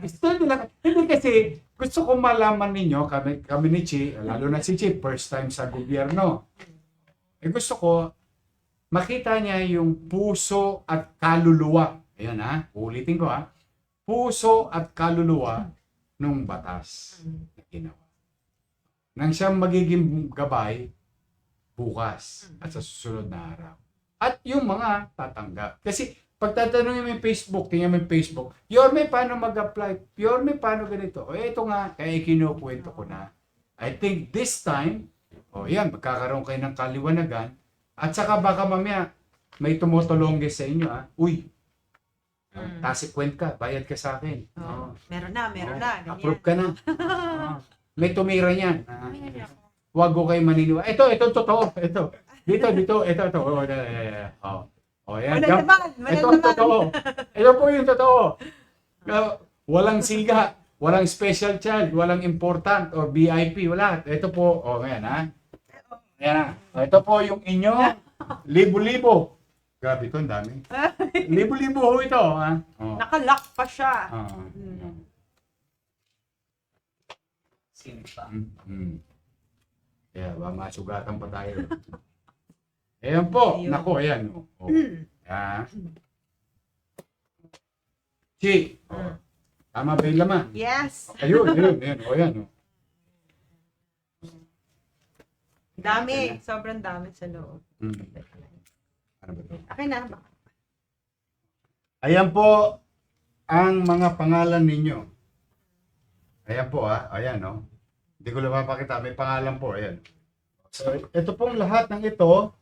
Study lang. Hindi kasi, gusto ko malaman ninyo, kami ni Chi, lalo na si Chi, first time sa gobyerno. Gusto ko, makita niya yung puso at kaluluwa. Ayan ulitin ko puso at kaluluwa ng batas na ginawa. Nang siyang magiging gabay bukas at sa susunod na araw. At yung mga tatanggap. Kasi pag tatanungin mo yung Facebook, tingnan mo yung Facebook, Yorme, paano mag-apply? Yorme, paano ganito? O ito nga, kaya kinukwento ko na. I think this time, yan, magkakaroon kayo ng kaliwanagan. At saka baka mamaya, may tumutulongge sa inyo, Uy, tasikwent ka, bayad ka sa akin. Meron na. Ganyan. Approve ka na. May tumira niyan. Huwag ko kayo maniniwala. Ito, totoo. Ito. Dito. Ito. Yan. Ito ang totoo. Ito po yung totoo. Walang siga, walang special child, walang important or VIP, wala. Ito po, ngayon Ayan ito po yung inyo, libo-libo. Grabe ito, ang dami. Libo-libo ho ito, Nakalock pa siya. Simpa. Kaya masugatan pa tayo. Ayan po. Ayun. Nako, ayan. Chi. Tama ba yung laman? Yes. Ayun. Ayan. Dami. Sobrang dami sa loob. Ano ba ito? Okay na. Ayan po ang mga pangalan ninyo. Ayan po Ayan Hindi ko lang mapakita. May pangalan po. Ayan. So, ito pong lahat ng ito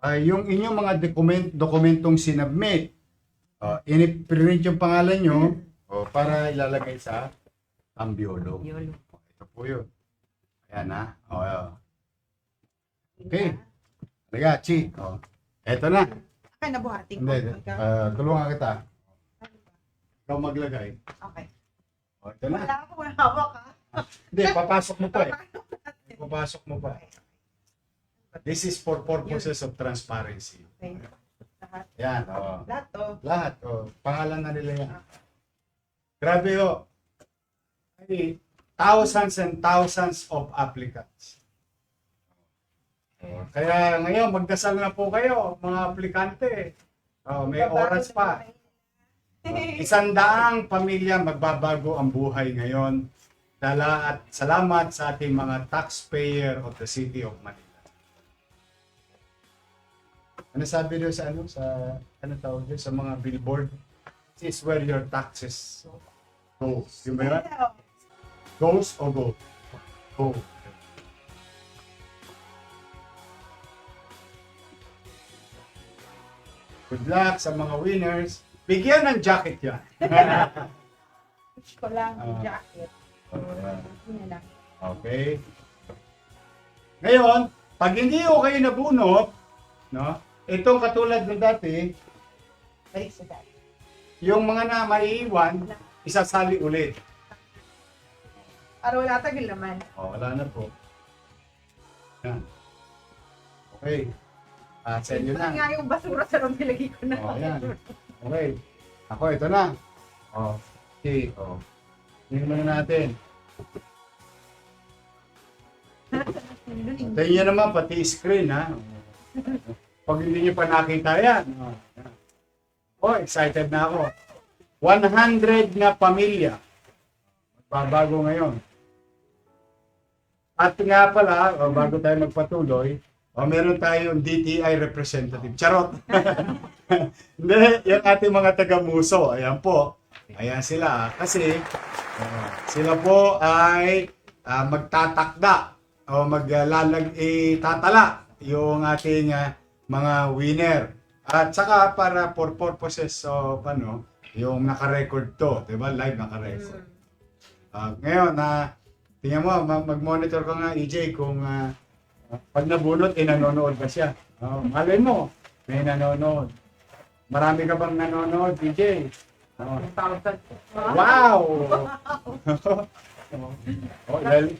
ay yung inyong mga dokumentong sinubmit. Ini-print yung pangalan nyo para ilalagay sa ambiolo. Ito po yun. Ayan Okay. Halika, Chi. Eto na. Okay, nabuhating ko. Hindi. Tulungan kita. Ikaw maglagay. Okay. Ito na. Wala ako ng hawak Hindi, papasok mo pa Papasok mo pa. This is for purposes of transparency. Okay. Lahat. Yan, Lahat to. Lahat, pangalan na nila yan. Grabe Ay, thousands and thousands of applicants. Kaya ngayon, magdasal na po kayo, mga aplikante. May oras pa. 100 pamilya magbabago ang buhay ngayon. At salamat sa ating mga taxpayer of the City of Manila. Ano sabi doon sa tawag doon, sa mga billboard? This is where your taxes go. Yung ba yun? Goes o go? Go. Good luck sa mga winners. Bigyan ng jacket yan. Wish ko lang jacket. Okay. Ngayon, pag hindi ko kayo nabunot, itong katulad ng dati, Balik sa dati. yung mga na maiiwan, isasali ulit. Para wala tagil naman. Wala na po. Yan. Okay. Sa inyo na. Nga yung basura sa loob nilagay ko na. Yan. Okay. Ako, ito na. Okay. Tingnan muna natin. Tingnan nyo naman, pati screen, Pag hindi nyo pa nakita yan. Excited na ako. 100 na pamilya. Babago ngayon. At nga pala, bago tayo magpatuloy, meron tayong DTI representative. Charot! Hindi, yung ating mga taga-muso. Ayan po. Ayan sila. Kasi sila po ay magtatakda o tatala yung ating mga winner. At saka para for purposes of yung naka-record to, 'di ba? Live naka-record. Ngayon tingnan mo, mag-monitor ko nga EJ kung pag nabunot nanonood ba siya. Malay mo, may nanonood. Marami ka bang nanonood, EJ? 1,000. Wow!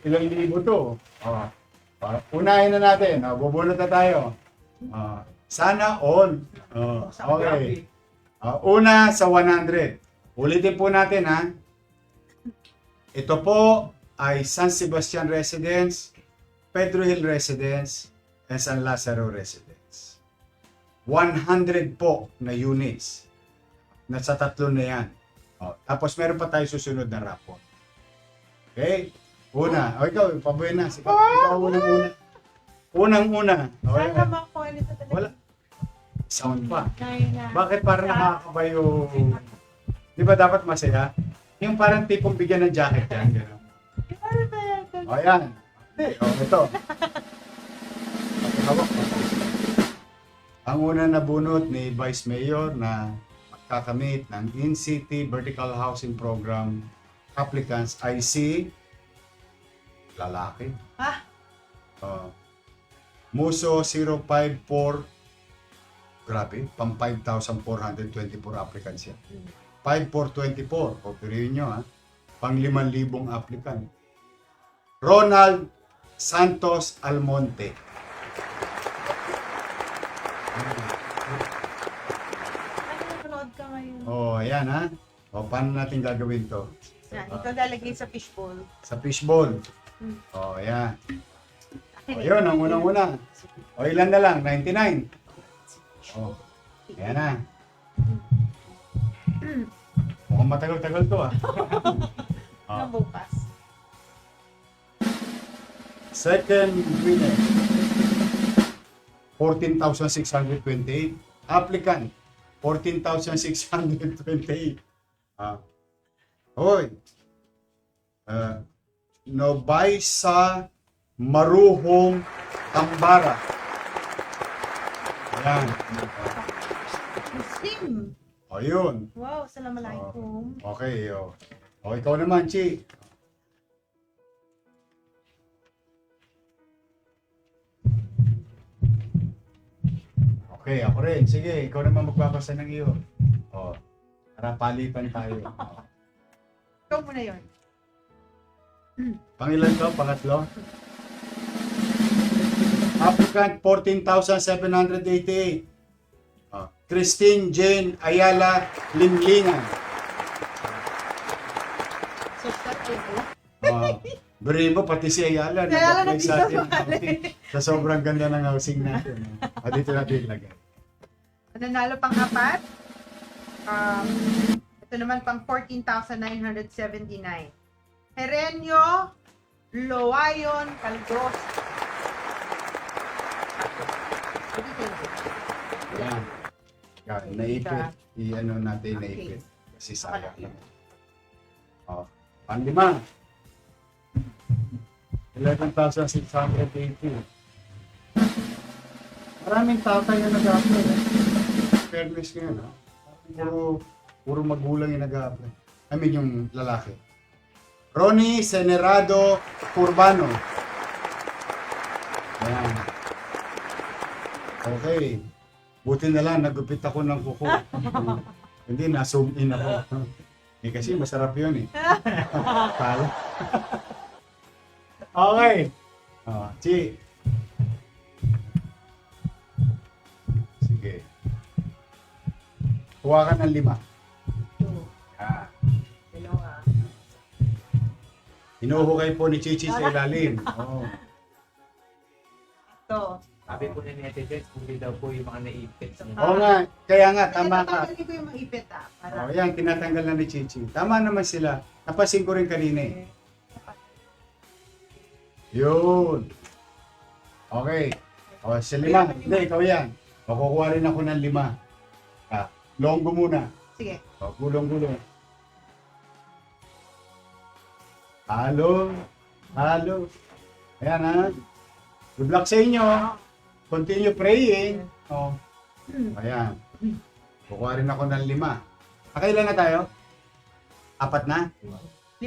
Ilang libo to. Unahin na natin. Bubunot na tayo. Sana all. Okay. Una sa 100. Ulitin po natin Ito po ay San Sebastian Residence, Pedro Hill Residence, and San Lazaro Residence. 100 po na units. Nasa tatlo na yan. O, tapos meron pa tayo susunod na rapon. Okay? Una. O ikaw, pabuhay na. Sige, ikaw unang-una. Unang-una. Okay. Saan naman ko nito talaga? Wala. Sound pa. Na. Bakit parang nakakabayo? Di ba dapat masaya? Yung parang tipong bigyan ng jacket yan. Gano'n. Ano ba yan? O yan. Hindi. O ito. Hawak mo. Ang una na bunot ni Vice Mayor na magkakamit ng In-City Vertical Housing Program applicants ay si lalaki. Ah? Muso 054. Grabe, pang 5,424 applicants yan. 5,424. O pirin nyo ha. Pang 5,000 applicant. Ronald Santos Almonte. Ano nanonood ka ngayon? Oh, ayan ha. O, paano natin gagawin to? Yan, ito lalagay sa fishbowl. Sa fishbowl. O, ayan. O, yun, ang unang-una. O, ilan na lang? 99. O, ayan na. Mukhang matagal-tagal to ah. Na bukas. Second winner. 14,628. Applicant. 14,628. Hoy. Nobaisa Maruhong Tambara. Ayan. Muslim. O yun. Wow, assalamualaikum. Okay. O ikaw naman, Chi. Okay, ako rin. Sige, ikaw naman magbabasa ng iyo. O, para palitan tayo. Ikaw muna yun. Pangilan to? Pangatlo? Applicant 14,788. Christine Jane Ayala Limlingan. So, start ito. Beri mo, pati si Ayala. Ayala nag-apply sa atin. nag-apply. Sa sobrang ganda ng housing natin. Dito natin ilagay. Nanalo pang apat. Ito naman pang 14,979. Herenio Loayon Caldos. Yan. Yan, naipit. I-ano natin, naipit. Kasi sayang lang. O, panlima. 11,680. Maraming tatay na nag-apply. Fairness ngayon, ha? Puro magulang yung nag-apply. I mean, yung lalaki. Ronnie Senerado Curbano. Ayan. Okay. Buti na lang, nagupit ako ng kuko. Hindi, na-zoom in ako. Kasi masarap yun eh. Pala. Okay. Chi. Sige. Kuha ka ng 5. Yan. Hinuhukay po ni Chichi sa ilalim. Oo. Ito. Sabi po ni netizens, hindi daw po yung mga naipit. Oo nga, kaya nga, tama ka. Tatanggalin ko yung maipit para Yan, tinatanggal na ni Chichi. Tama naman sila. Napasin ko rin kanina eh. Yun. Okay. O, sa 5. Hindi, ikaw yan. O, kukuha rin ako ng 5. Longgo muna. Sige. O, gulong-gulong. Halo. Halo. Ayan ha. Good luck sa inyo. Continue praying. O. Ayan. Kukuha rin ako ng 5. Nakailan na tayo? 4 na? 5.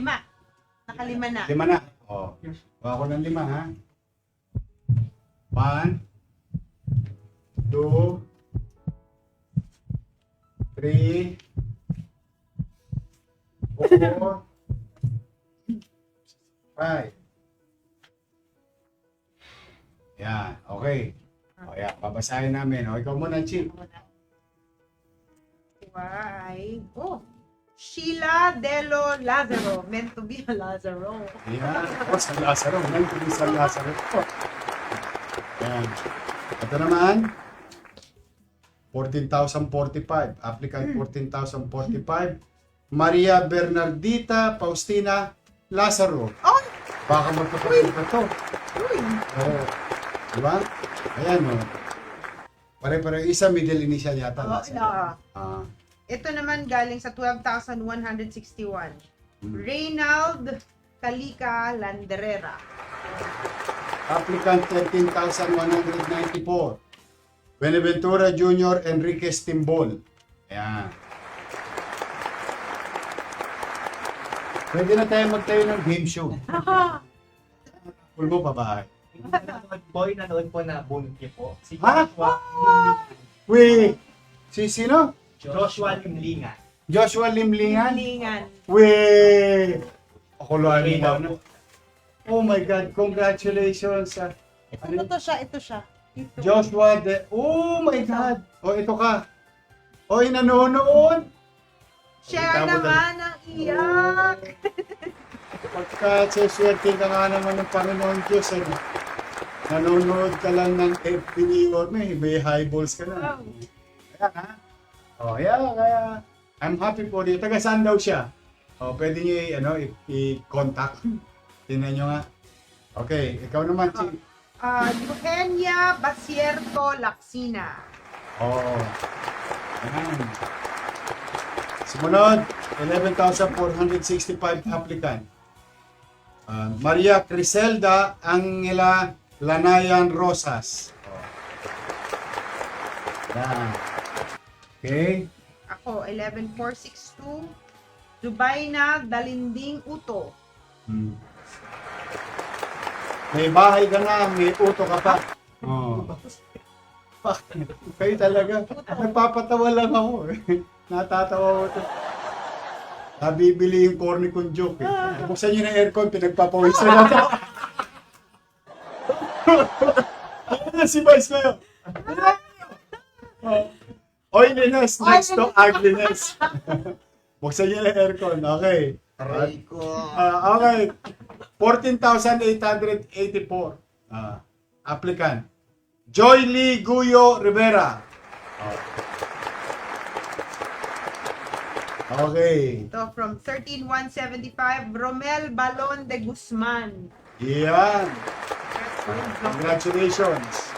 Nakalima na. 5 na. O. Kuha ako ng 5 ha. 1, 2, 3, 4, 5. Yan, okay. O yan, babasahin namin. O, ikaw muna, Chi. Why? Oh, Sheila Delo Lazaro. Meant to be a Lazaro. Ayan. O, San Lazaro. Ngayon ko yung San Lazaro. Ayan. Ito naman. 14,045. Applicant 14,045. Maria Bernardita Faustina Lazaro. Oh! Baka magkapatid na to. Uy! Oo. Diba? Ayan o. Pare-pare. Isa middle initial yata. Oh, Lazaro. Ah. Ito naman galing sa 12,161. Hmm. Reynald Calica Landerera. Applicant 13,194. Beneventura Jr. Enriquez Timbol. Ayan. Pwede na tayo magtayo ng game show. Pulbo babae. Nanood po na bunti po. Si Ha? Joshua Wait! Si sino? Joshua Limlingan. Joshua Limlingan? Lingan. Wait! Ako Okay daw ano? po. Oh my God, congratulations. Ito siya, ito siya. Ito. Joshua Oh my God! Oh, ito ka. Oy, nanonood! Siya Tama naman ang iyak. Pagka swerte ka nga naman ng Panginoon Diyos, ano? Nanonood ka lang ng FB or may highballs ka na. Wow. Kaya ha? Oh, kaya I'm happy for you. Taga saan daw siya? Oh, pwede niyo i-contact. Tingnan niyo nga. Okay, ikaw naman si Eugenia Basierto Laksina. Oh. Ayan. Sumunod, 11,465 applicant. Maria Criselda Angela Lanayan Rosas. Yan. Okay. Ako, 11,462. Zubaina Dalinding Uto. May bahay ka na, may uto ka pa. Oh. Kayo talaga. Nagpapatawa lang ako. Natatawa ko to. Nabibili yung corny kong joke eh. Buksan nyo ng aircon, pinagpapawisan na ako. Ano si Vice ngayon? Oiliness next to ugliness. Buksan nyo ng aircon. Okay. Aray ko. Okay. 14,884. Applicant. Joy Lee Guyo Rivera. Okay. Ito from 13,175. Romel Balon de Guzman. Yan. Congratulations.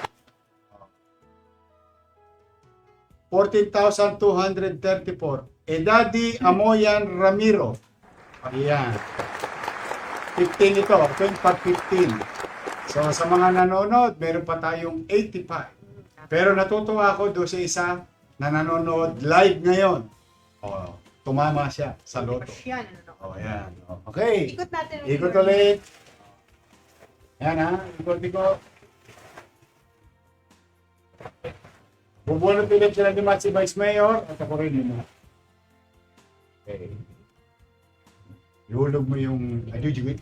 14,234. Edadi Amoyan Ramiro. Ayan. 15 ito. Ito yung pag 15. So sa mga nanonood, meron pa tayong 85. Pero natutuwa ako doon sa isa na nanonood live ngayon. Oh, tumama siya sa loto. Yan. Oh, yan. Okay. Ikot natin. Ikot ulit. Yan ha. Ikot. Bubunot ulit sila ni Matt si Vice Mayor at ako rin yun. Okay. Ihulog mo yung ajugugud.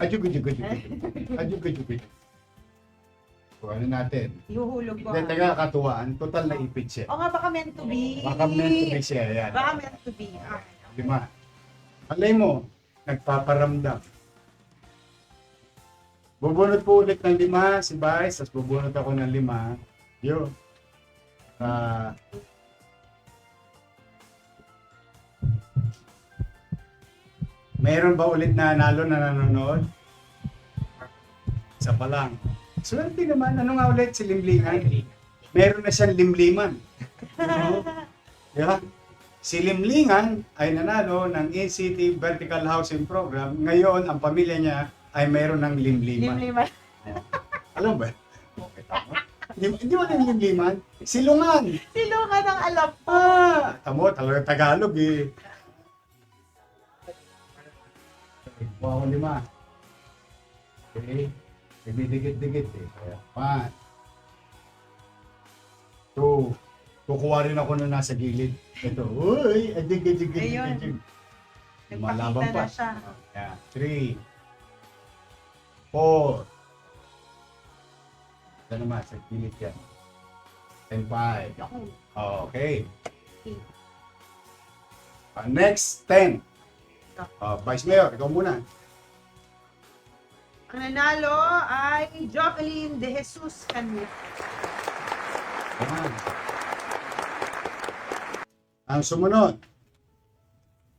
Ano natin? Ihuhulog ko. Hindi, taga katuwaan. Total na ipit siya. O nga, baka meant to be. Baka meant to be siya. Yan. Baka meant to be. Ah. 5. Alay mo, nagpaparamdam. Bubunot po ulit ng 5 si Vice, tapos bubunot ako ng 5. Yo. Meron ba ulit na nalo na nanonood? Isa pa lang. Swerte naman. Ano nga ulit si Limlingan? Meron na siyang limliman. Yeah. Si Limlingan ay nanalo ng In-City Vertical Housing Program. Ngayon, ang pamilya niya ay meron ng limliman. Limliman. Alam ba? Okay, tama. Hindi mo din limliman? Silungan. Silungan ang alam ko. Tamo, talaga Tagalog eh. Wow, 5. Okay. Dikit-dikit eh. Kaya, 1. 2. Kukuha rin ako na nasa gilid. Ito. Uy! Adig. Ayun. Lumalaban Nagpakita pa. na siya. Yan. 3. 4. Ito naman, sa gilid yan. 10, 5. Ako. Okay. Next, 10. Vice Mayor, ikaw muna. Ang nanalo ay Jocelyn De Jesus Canut. Yan. Ang sumunod,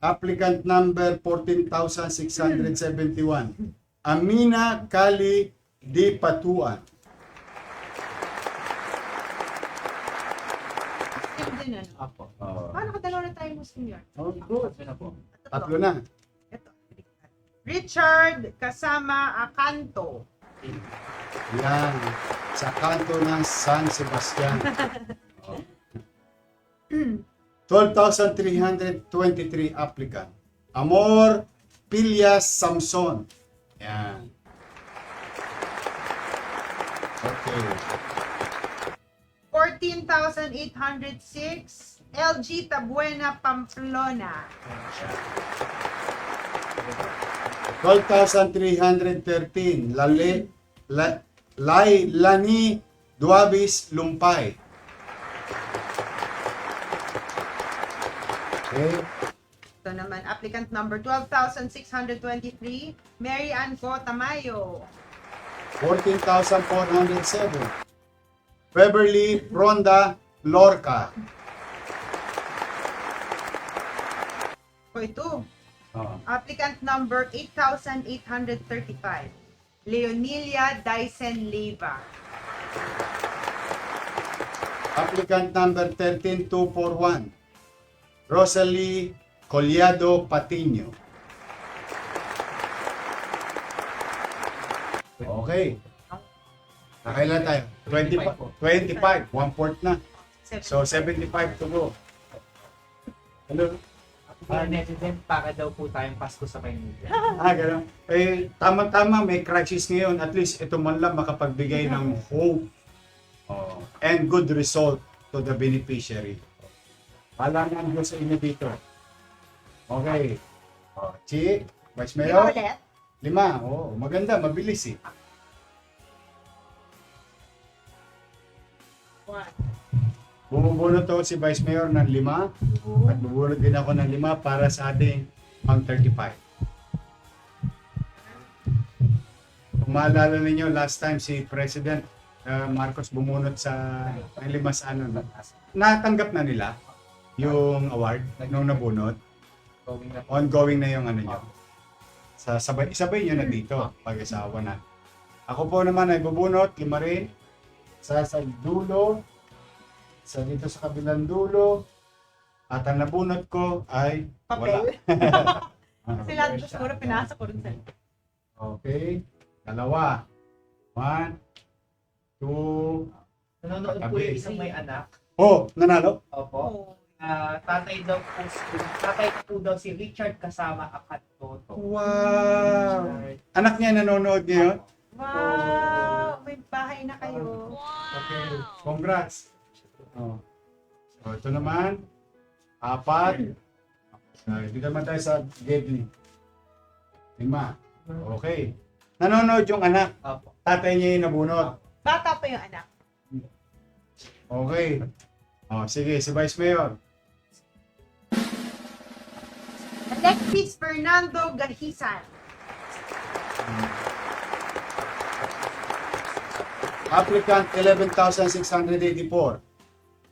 applicant number 14,671, Amina Kali Di Patuan. Muslim din, ano? Apo. Paano ka dalawa na tayo Muslim yan? Oh, good. Ito na po. Tatlo na. Ito. Richard kasama Akanto. Yan. Sa kanto ng San Sebastian. 12,323 applicant. Amor Pillas Samson. Yan. Okay. 14,806 LG Tabuena Pamplona. 12,313 Lailani Duabis Lumpay. Okay. Ito naman, applicant number 12,623 Mary Ann Co. Tamayo. 14,407 Beverly Ronda Lorca. Ito, Oh. applicant number 8,835 Leonilia Dyson Leyva. Applicant number 13241 Rosalie Collado Patiño. Okay. Nakailan tayo? 25. 1/4 na. So, 75 to go. Hello? President, para daw po tayong Pasko sa Maynila. Gano'n. Eh, tama-tama, may crisis ngayon. At least, ito man lang makapagbigay ng hope and good result to the beneficiary. Palangan ko sa inyo dito. Okay. Chi, Vice Di ba Mayor? ulit? 5. Maganda, mabilis eh. One. Bumubunot to si Vice Mayor ng 5 at bubunot din ako ng 5 para sa ating pang 35. Kung maalala ninyo, last time si President Marcos bumunot sa ng 5 sa ano. Natanggap na nila yung award nung nabunot. Going na po. Ongoing na yung ano nyo. Isabay nyo na dito pag-asawa na. Ako po naman ay bubunot, 5 rin. Sa dulo, sa dito sa kabilang dulo, at ang nabunot ko ay wala. Papel. Kasi lahat ko siguro pinasa ko rin sa Okay. 2. 1, 2. Nanonood po yung isang may anak. Oh, nanalo? Opo. Tatay ko po daw si Richard kasama Akanto. Wow! Anak niya nanonood ngayon? Wow! May bahay na kayo. Okay. Congrats! So, ito naman. 4. Dito naman tayo sa Gedli. 5. Okay. Nanonood yung anak. Opo. Tatay niya yung nabunot. Bata pa yung anak. Okay. Sige, si Vice Mayor. Alexis Fernando Gahisan. Applicant 11,684.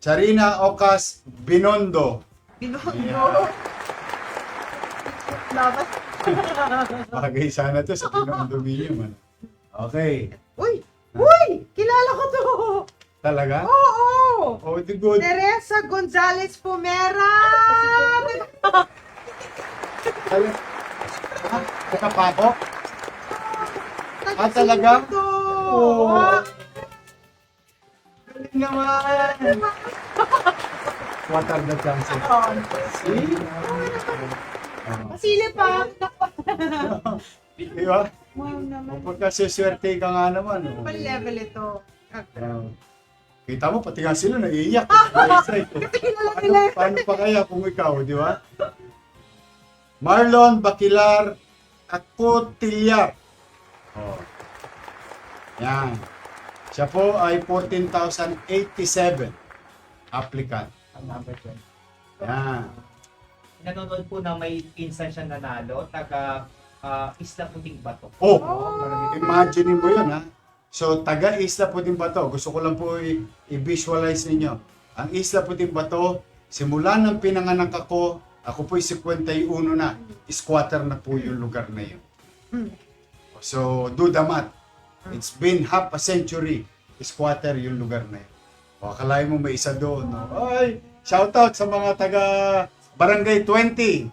Charina Ocas Binondo. Binondo. Yeah. Labas. Bagay sana to sa Condominium. Okay. Uy! Uy! Kilala ko to! Talaga? Oo! Oh, the good. Teresa Gonzalez Pumera! Nakapako? Talaga? Oo! Galing naman. What are the chances? See? Masili pa! Di ba? Wow naman. Kapag suswerte ka nga naman. Ano pa level ito? Kita mo, pati nga sila naiiyak. Kasi kilala nila. Paano pa kaya kung ikaw, di ba? Marlon Baquilar Acotillar. Yan. Siya po ay 14,087 applicant. Ang number 20. Yan. nanonood po na may pinsan siya nanalo, taga Isla Puting Bato. Oh, Oh. imagine mo yun, ha? So, taga Isla Puting Bato. Gusto ko lang po i-visualize ninyo. Ang Isla Puting Bato, simula ng pinanganak ako po'y 51 na. Squatter na po yung lugar na yun. So, do the math. It's been half a century. Squatter yung lugar na yun. O, akalain mo may isa doon. No? Ay, shoutout sa mga taga Barangay 20.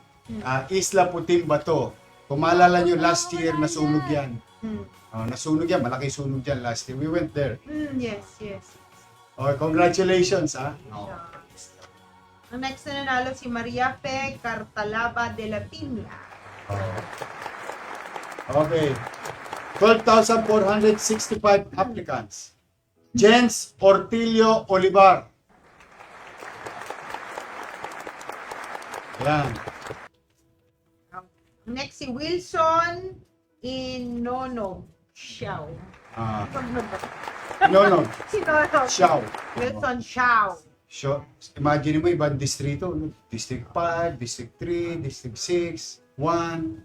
Isla Puting Bato. Kung maalala nyo, last year nasunog yan. Nasunog yan, malaki sunog yan last year. We went there. Yes, yes. Oh, congratulations, ha? Oh. Ang next na nanalo si Maria Fe Cartalaba de la Piña. Okay. 12,465 applicants. Jens Ortilio Olivar. Yan. Next si Wilson Inonog Xiao. No. Si Nonog. Xiao. Wilson Xiao. So, imagine mo ibang distrito. No? District 5, District 3, District 6, 1.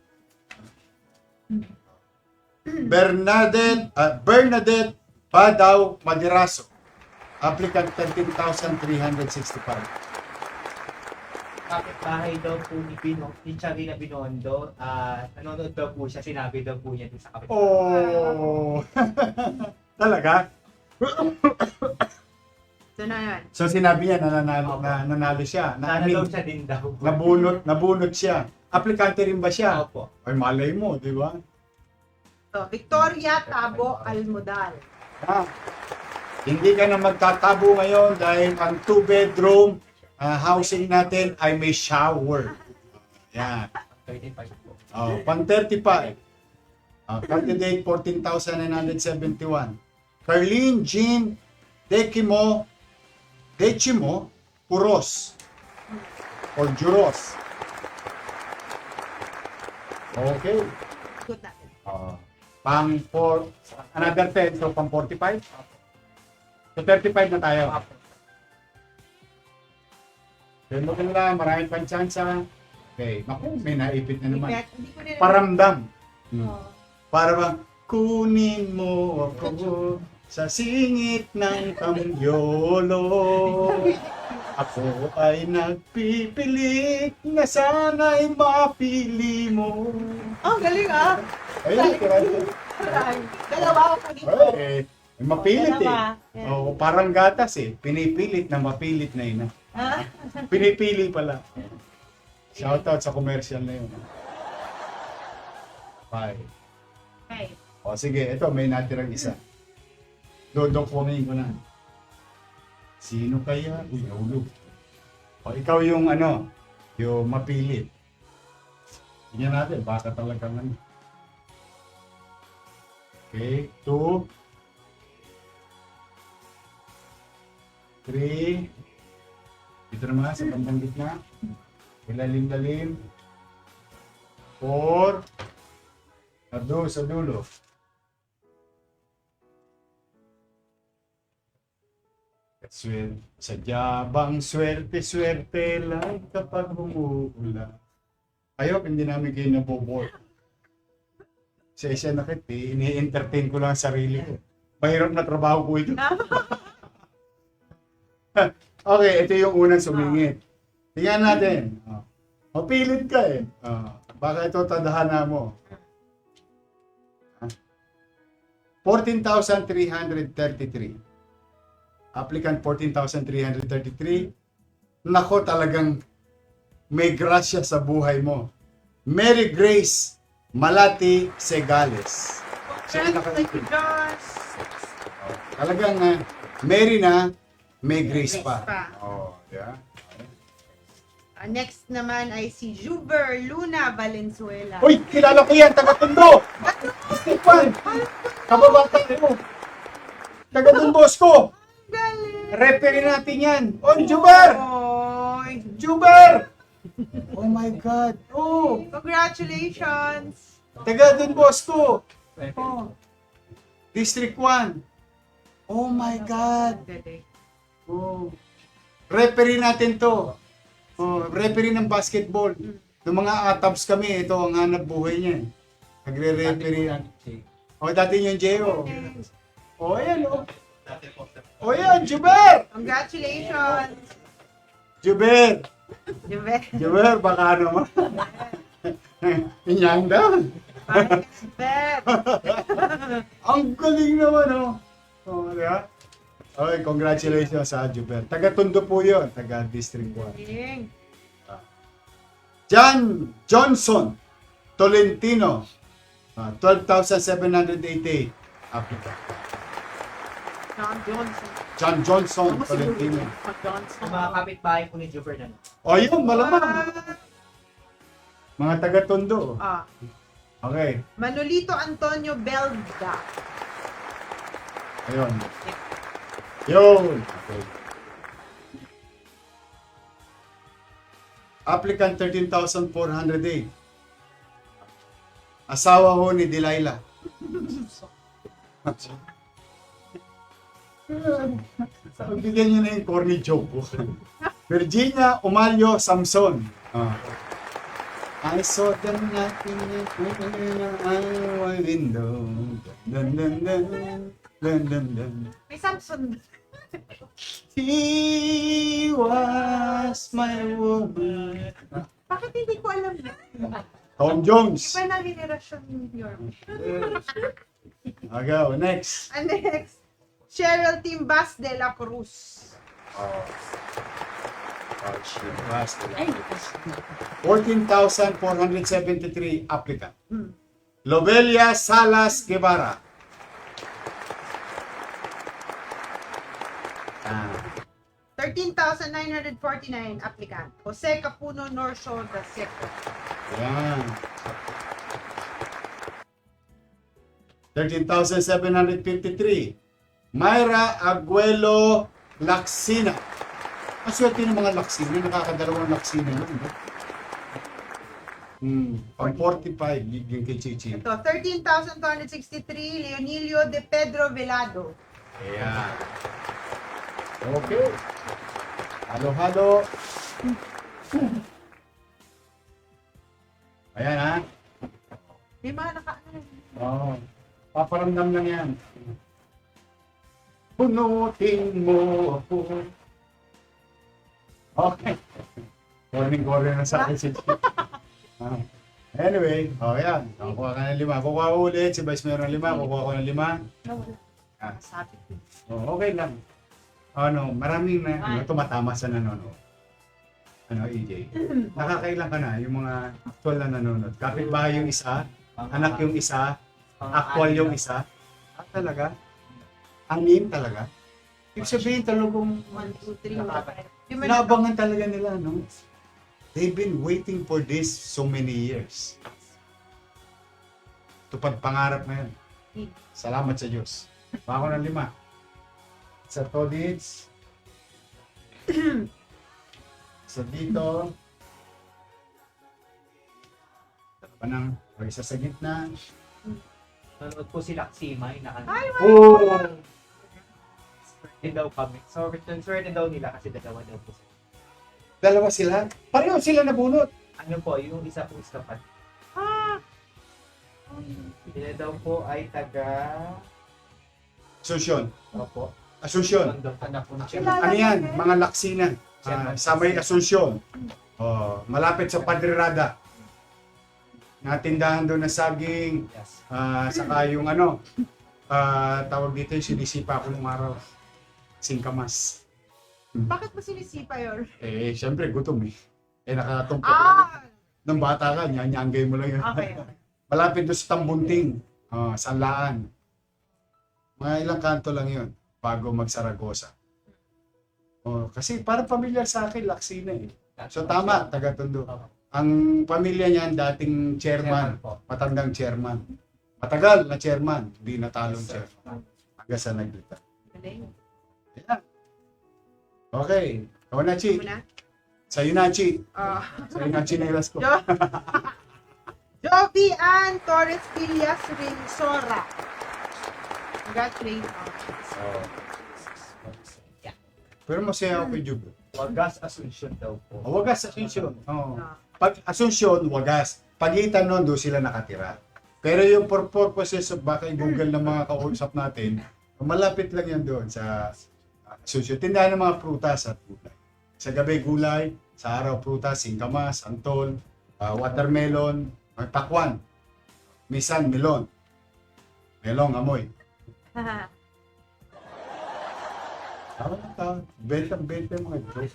Bernadette Padaw Madiraso. Applicant 13,365. Kapit-bahay daw po ni Charina Binondo, nanonood daw po siya, sinabi daw po niya dun sa kapit. Oh! Talaga? Ito na yan. So sinabi niya na nanalo siya. Sana daw siya din daw. Nabunot siya. Aplikante rin ba siya? Opo. Ay, malay mo, di ba? So, Victoria Tabo Almodal. Hindi ka na magtatabo ngayon dahil ang 2-bedroom housing natin ay may shower. Yan. 35 po. Pang 35. Candidate 14,971. Carlene Jean Decimo Puros. Or Juros. Okay. Good natin. Another 10, so pang 45? So 35 na tayo. Then mo lang, maraming pang tsansa. Okay, naku, may naipit na naman. Hindi ko nila. Paramdam. Oh. Para bang, kunin mo ako sa singit ng kamyolo. Ako ay nagpipilit na sana'y mapili mo. Oh, galing ah. Ayun, Dalawa ako dito. ay, mapilit eh. Dalawa. Oh, parang gatas eh. Pinipilit na mapilit na yun. Pinipili pala. Shoutout sa commercial na yun. Bye. Okay. O sige, ito may natirang isa. Dodokongin ko na. Sino kaya? Uy, nahulog. O ikaw yung yung mapilit. Tingnan natin, baka talaga lang. Okay, 2, 3, dito naman sa bandang gitna. Ilalim-lalim. 4, sa dulo. Sadyabang swerte lang kapag umuulan. Ayok, hindi namin kayo nabobore. Sa isa nakit, ini-entertain ko lang ang sarili ko. Mahirap na trabaho ko ito. Okay, ito yung unang sumingit. Tingnan natin. Mapilit ka eh. Baka ito tadhana mo. 14,333. Applicant 14,333. Nako, talagang may grasya sa buhay mo. Mary Grace Malati Segales. Congratulations. Talagang Mary na, may Grace pa. Yeah. Next naman ay si Juber Luna Valenzuela. Uy, kilala ko yan, taga-Tondo! Stefan! Kababata mo! Taga-Tondo, ko! Galing! Referee natin yan! Oy, Juber! Oy! Juber! Oh my God! Oh! Congratulations! Taga-Tondo, ko! Oh. District 1. Oh my God! Galing. Oh. Referee natin to. Referee ng basketball. Nung mga atabs kami, ito ang hanap buhay niya. Nagre-referee yan. Dati yung J.O. Ayan, O yan, Juber! Congratulations! Juber! Juve. Juber, baka naman. Inyang daw. Bet. Ang galing naman, di ba? Okay, congratulations sa Juber. Taga-Tondo po yun, taga-District 1. John Johnson Tolentino, 12,788 applicant. John Johnson. John Johnson Tolentino. Yung mga kapitbahay po ni Juvernan. Yun, malamang. Mga taga-Tondo. Okay, Manolito Antonio Belda. ayun. Yun. Okay. Applicant 13,408. Asawa ho ni Delilah. Bigyan niyo na yung corny joke po. Virginia Umalio Samson. I saw the nothing in my window. Dun, dun, dun, dun, dun, dun. May Samson. He was my woman. Bakit hindi ko alam na? Tom Jones. Iba na generasyon New York. Okay, next. And next, Cheryl Timbas de la Cruz. 14,473 applicant. Lobelia Salas Guevara. 13,949 applicant. Jose Capuno Norso II. Ayan. 13,753. Myra Aguelo Laksina. Ang swerte ng mga Laksina. Nakakadalawang Laksina yun. Pang 45 yung kay Chichi. Ito, 13,263 Leonilio de Pedro Velado. Ayan. Okay. Halo-halo. Ayan ha. May mga Paparamdam lang yan. Bunutin mo ako. Okay. Morning na sa akin si Chichi. Anyway, yan. Kukuha ka ng 5. Kukuha ko ulit. Si Vice meron ng 5. Kukuha ko ng 5. Sabi ko. Okay lang. Maraming tumatama sa nanonood. EJ. Nakakailan ka na yung mga actual na nanonood. Kapitbahay yung isa, anak yung isa, actual yung isa. Talaga? 6 talaga? Ibig sabihin talagang 1, 2, 3, 4. naabangan talaga nila, no? They've been waiting for this so many years. Tupad pangarap ngayon. Salamat sa Diyos. Bako ng 5. Sa Todits. Sa dito. Panang, isa sa gitna. Nanood po si Laksimay na ano. Oh! Swerte daw kami. So, swerte daw nila kasi dalawa daw po. Dalawa sila? Pareho sila nabunot. Ano po, yung isa po is kapat. Sila daw po ay taga... Asusyon. Opo. Asusyon. Anak po Ano yan? Mga Laksina. Sa may Asusyon. Malapit sa Padre Rada. Natindahan doon na saging. Yes. Saka yung tawag dito yung sinisipa ko ng araw. Singkamas. Bakit mo sinisipa yun? Siyempre gutom nakatumpok. Nung bata ka, nyanyanggay mo lang yun. Okay. Malapit doon sa Tambunting. Sanlaan. Mga ilang kanto lang yun bago mag-Saragosa. Kasi parang pamilyar sa akin, Laksina So tama, taga-Tondo. Ang pamilya niyan, dating chairman, matandang chairman. Matagal na chairman, hindi natalong chairman. Hanggang sa naglita. Galing. Yeah. Okay. Ikaw na, Chi. Muna. Sa'yo na, Chi. Ah. Sa'yo na, chinelas ko. Jovi Ann Torres Villas Rinsora. Congratulations. Pero masaya ako kay Jub. Wagas Asuncion daw po. Wagas, Asuncion. Oo. Ah. Pag Asuncion, Wagas. Pagitan nun, doon sila nakatira. Pero yung for purposes of baka i-google ng mga kausap natin, malapit lang yan doon sa Asuncion. Tindahan ng mga prutas at gulay. Sa gabi gulay, sa araw prutas, singkamas, santol, watermelon, may pakwan. Misan, melon. Melong, amoy. Bentang-benta mga ito.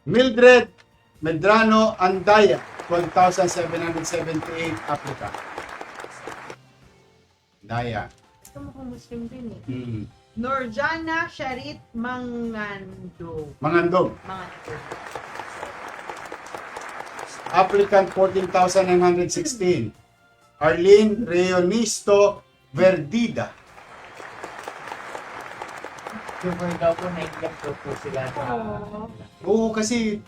Mildred Medrano Andaya, 12,778 applicant. Andaya. Ito mukhang Muslim din eh. Hmm. Nurjana Sharit Mangando. Mangandog. Mangando. Applicant 14,916. Arlene Reonisto Verdida. Super daw po, naiiyak daw po sila sa... Oo, kasi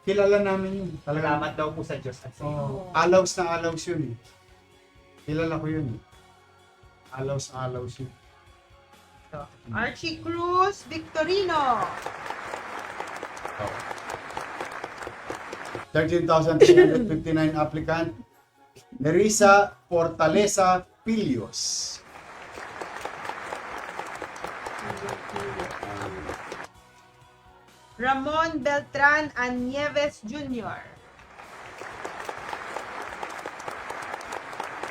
kilala namin yun. Talaga. Salamat daw po sa Diyos. Oh, alaws na alaws yun eh. Kilala ko yun eh. Alaws na alaws yun. Archie Cruz Victorino. 13,359 applicant. Nerissa Fortaleza Pilios. Ramon Beltran Anieves Jr.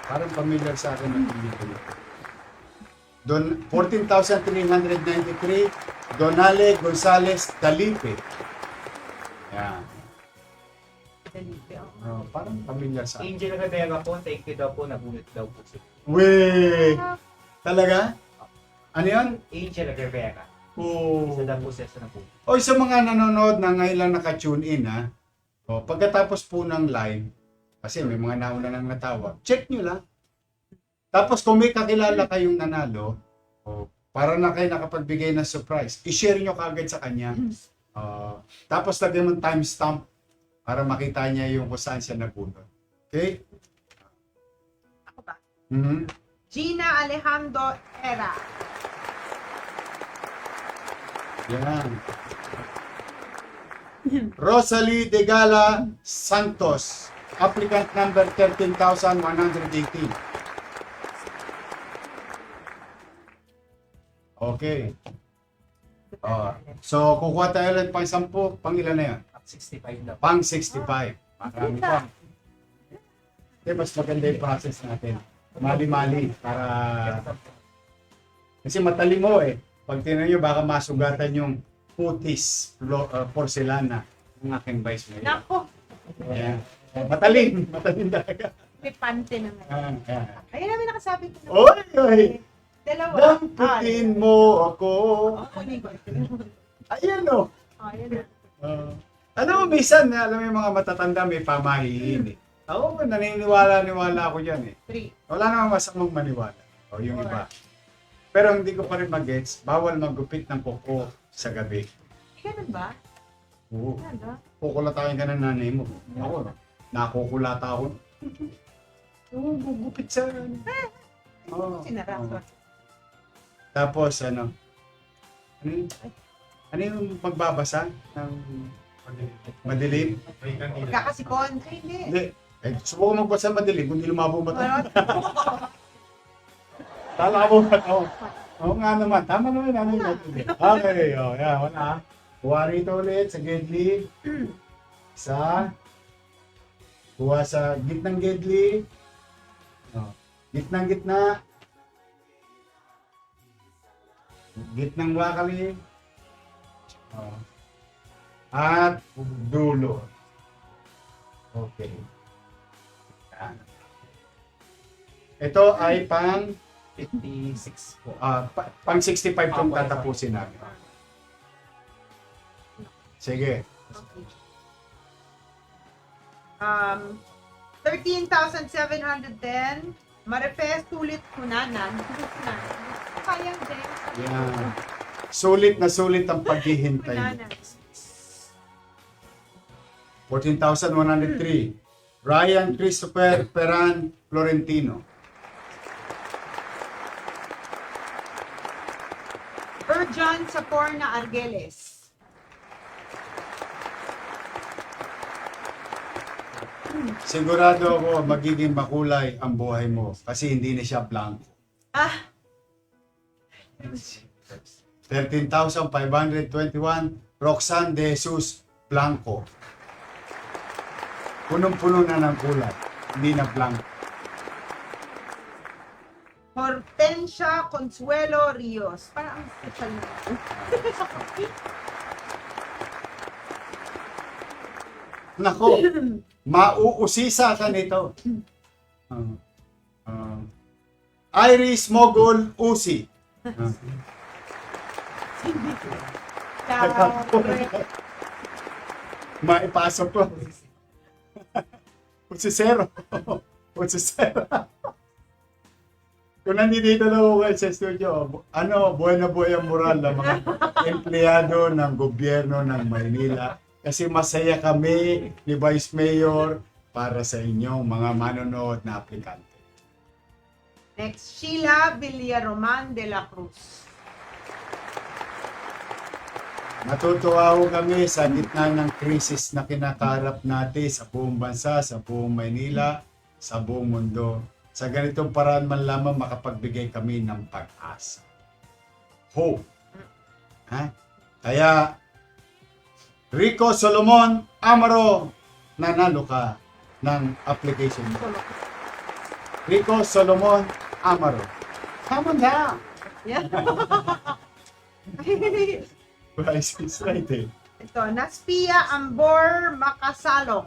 Parang familiar sa akin ang pelikula. Don 14,393 Donale Gonzales Dalipe. Yan. Dalipe, oh. Oh, parang familiar sa akin. Angel Rivera po, thank you daw po, nagulat daw po sila. Weh! Talaga? Ano yan? Angel Rivera. Oh. Isa daw po siya sa nabulat. O sa mga nanonood na ngayon lang naka-tune in ha. O, pagkatapos po ng live, kasi may mga nauna nang natawag, check nyo lang. Tapos kung may kakilala kayong nanalo, o, para na kayo nakapagbigay ng surprise, i-share nyo kagad sa kanya. Tapos lagyan mo timestamp para makita niya yung kung saan siya nabunod. Okay? Ako ba? Mhm. Gina Alejandro Era. Yan. Rosalie De Gala Santos, applicant number 13,118. Okay. So, kukuha tayo ulit pang 10, pang ilan na yan? 65 na po. Pang 65. Marami pa. Okay, mas maganda yung process natin. Mali-mali. Para... Kasi matali mo eh. Pag tinan nyo, baka masugatan yung putis, porcelana ng aking vice mayor. Nako, Ayan. Matalim. Matalim talaga. may pante naman. Ayan. Ayun namin nakasabi ko. Oy, oy! Dalawa. Damputin mo ako. Kunin ko. Ayan o. Ayun na. Alam mo, minsan, alam mo yung mga matatanda may pamahiin eh. Ako, naniniwala ako dyan eh. 3. Wala namang masamang maniwala. O yung iba. Pero hindi ko pa rin mag-gets, bawal maggupit ng kuko sa gabi. Ganun ba? Oo. Ano? Kukulatahin ka ng nanay mo. Ako, nakukulata ako. Oo, gugupit sa... Oo. Sinara. Oo. Tapos, ano yung magbabasa ng madilim? Magkakasikon. Ay, hindi. Hindi. Subukan magbasa ng madilim, kung di lumabo mata. Tala mo ba? Oo nga naman. Tama naman. Okay, yan. Wala. Kuha rito ulit sa Gedli. Isa. Kuha sa gitnang Gedli. Gitnang gitna. Gitnang wakali. At dulo. Okay. Yan. Ito ay pang 56 po. pang 65 kung Opo, tatapusin namin. Sige. 13,710. Maripes ulit hunanan. Kaya din. Yan. Sulit na sulit ang paghihintay. Hunanan. 14,103. Ryan Christopher Peran Florentino. Urjan Saporna Argeles. Sigurado ako magiging makulay ang buhay mo kasi hindi na siya blanco. Ah, 13,521, Roxanne De Jesus Blanco. Punong-puno na ng kulay, hindi na blanco. Hortensia Consuelo Rios. Parang ang special na. Nako, mauusisa ka nito. Iris Mogul Usi. Maipasok ko. Pusisero. Pusisero. Kung nandito na ako kayo sa studio, buhay na buhay ang moral ng mga empleyado ng gobyerno ng Maynila. Kasi masaya kami ni Vice Mayor para sa inyong mga manonood na aplikante. Next, Sheila Villaroman de la Cruz. Natutuwa ko kami sa gitna ng krisis na kinakarap natin sa buong bansa, sa buong Maynila, sa buong mundo. Sa ganitong paraan man lamang makapagbigay kami ng pag-asa. Hope. Ha? Kaya, Rico Solomon Amaro, nanalo ka ng application mo. Rico Solomon Amaro. Come on down. Yeah. Price is right eh. Ito, Naspia Ambor Makasalong.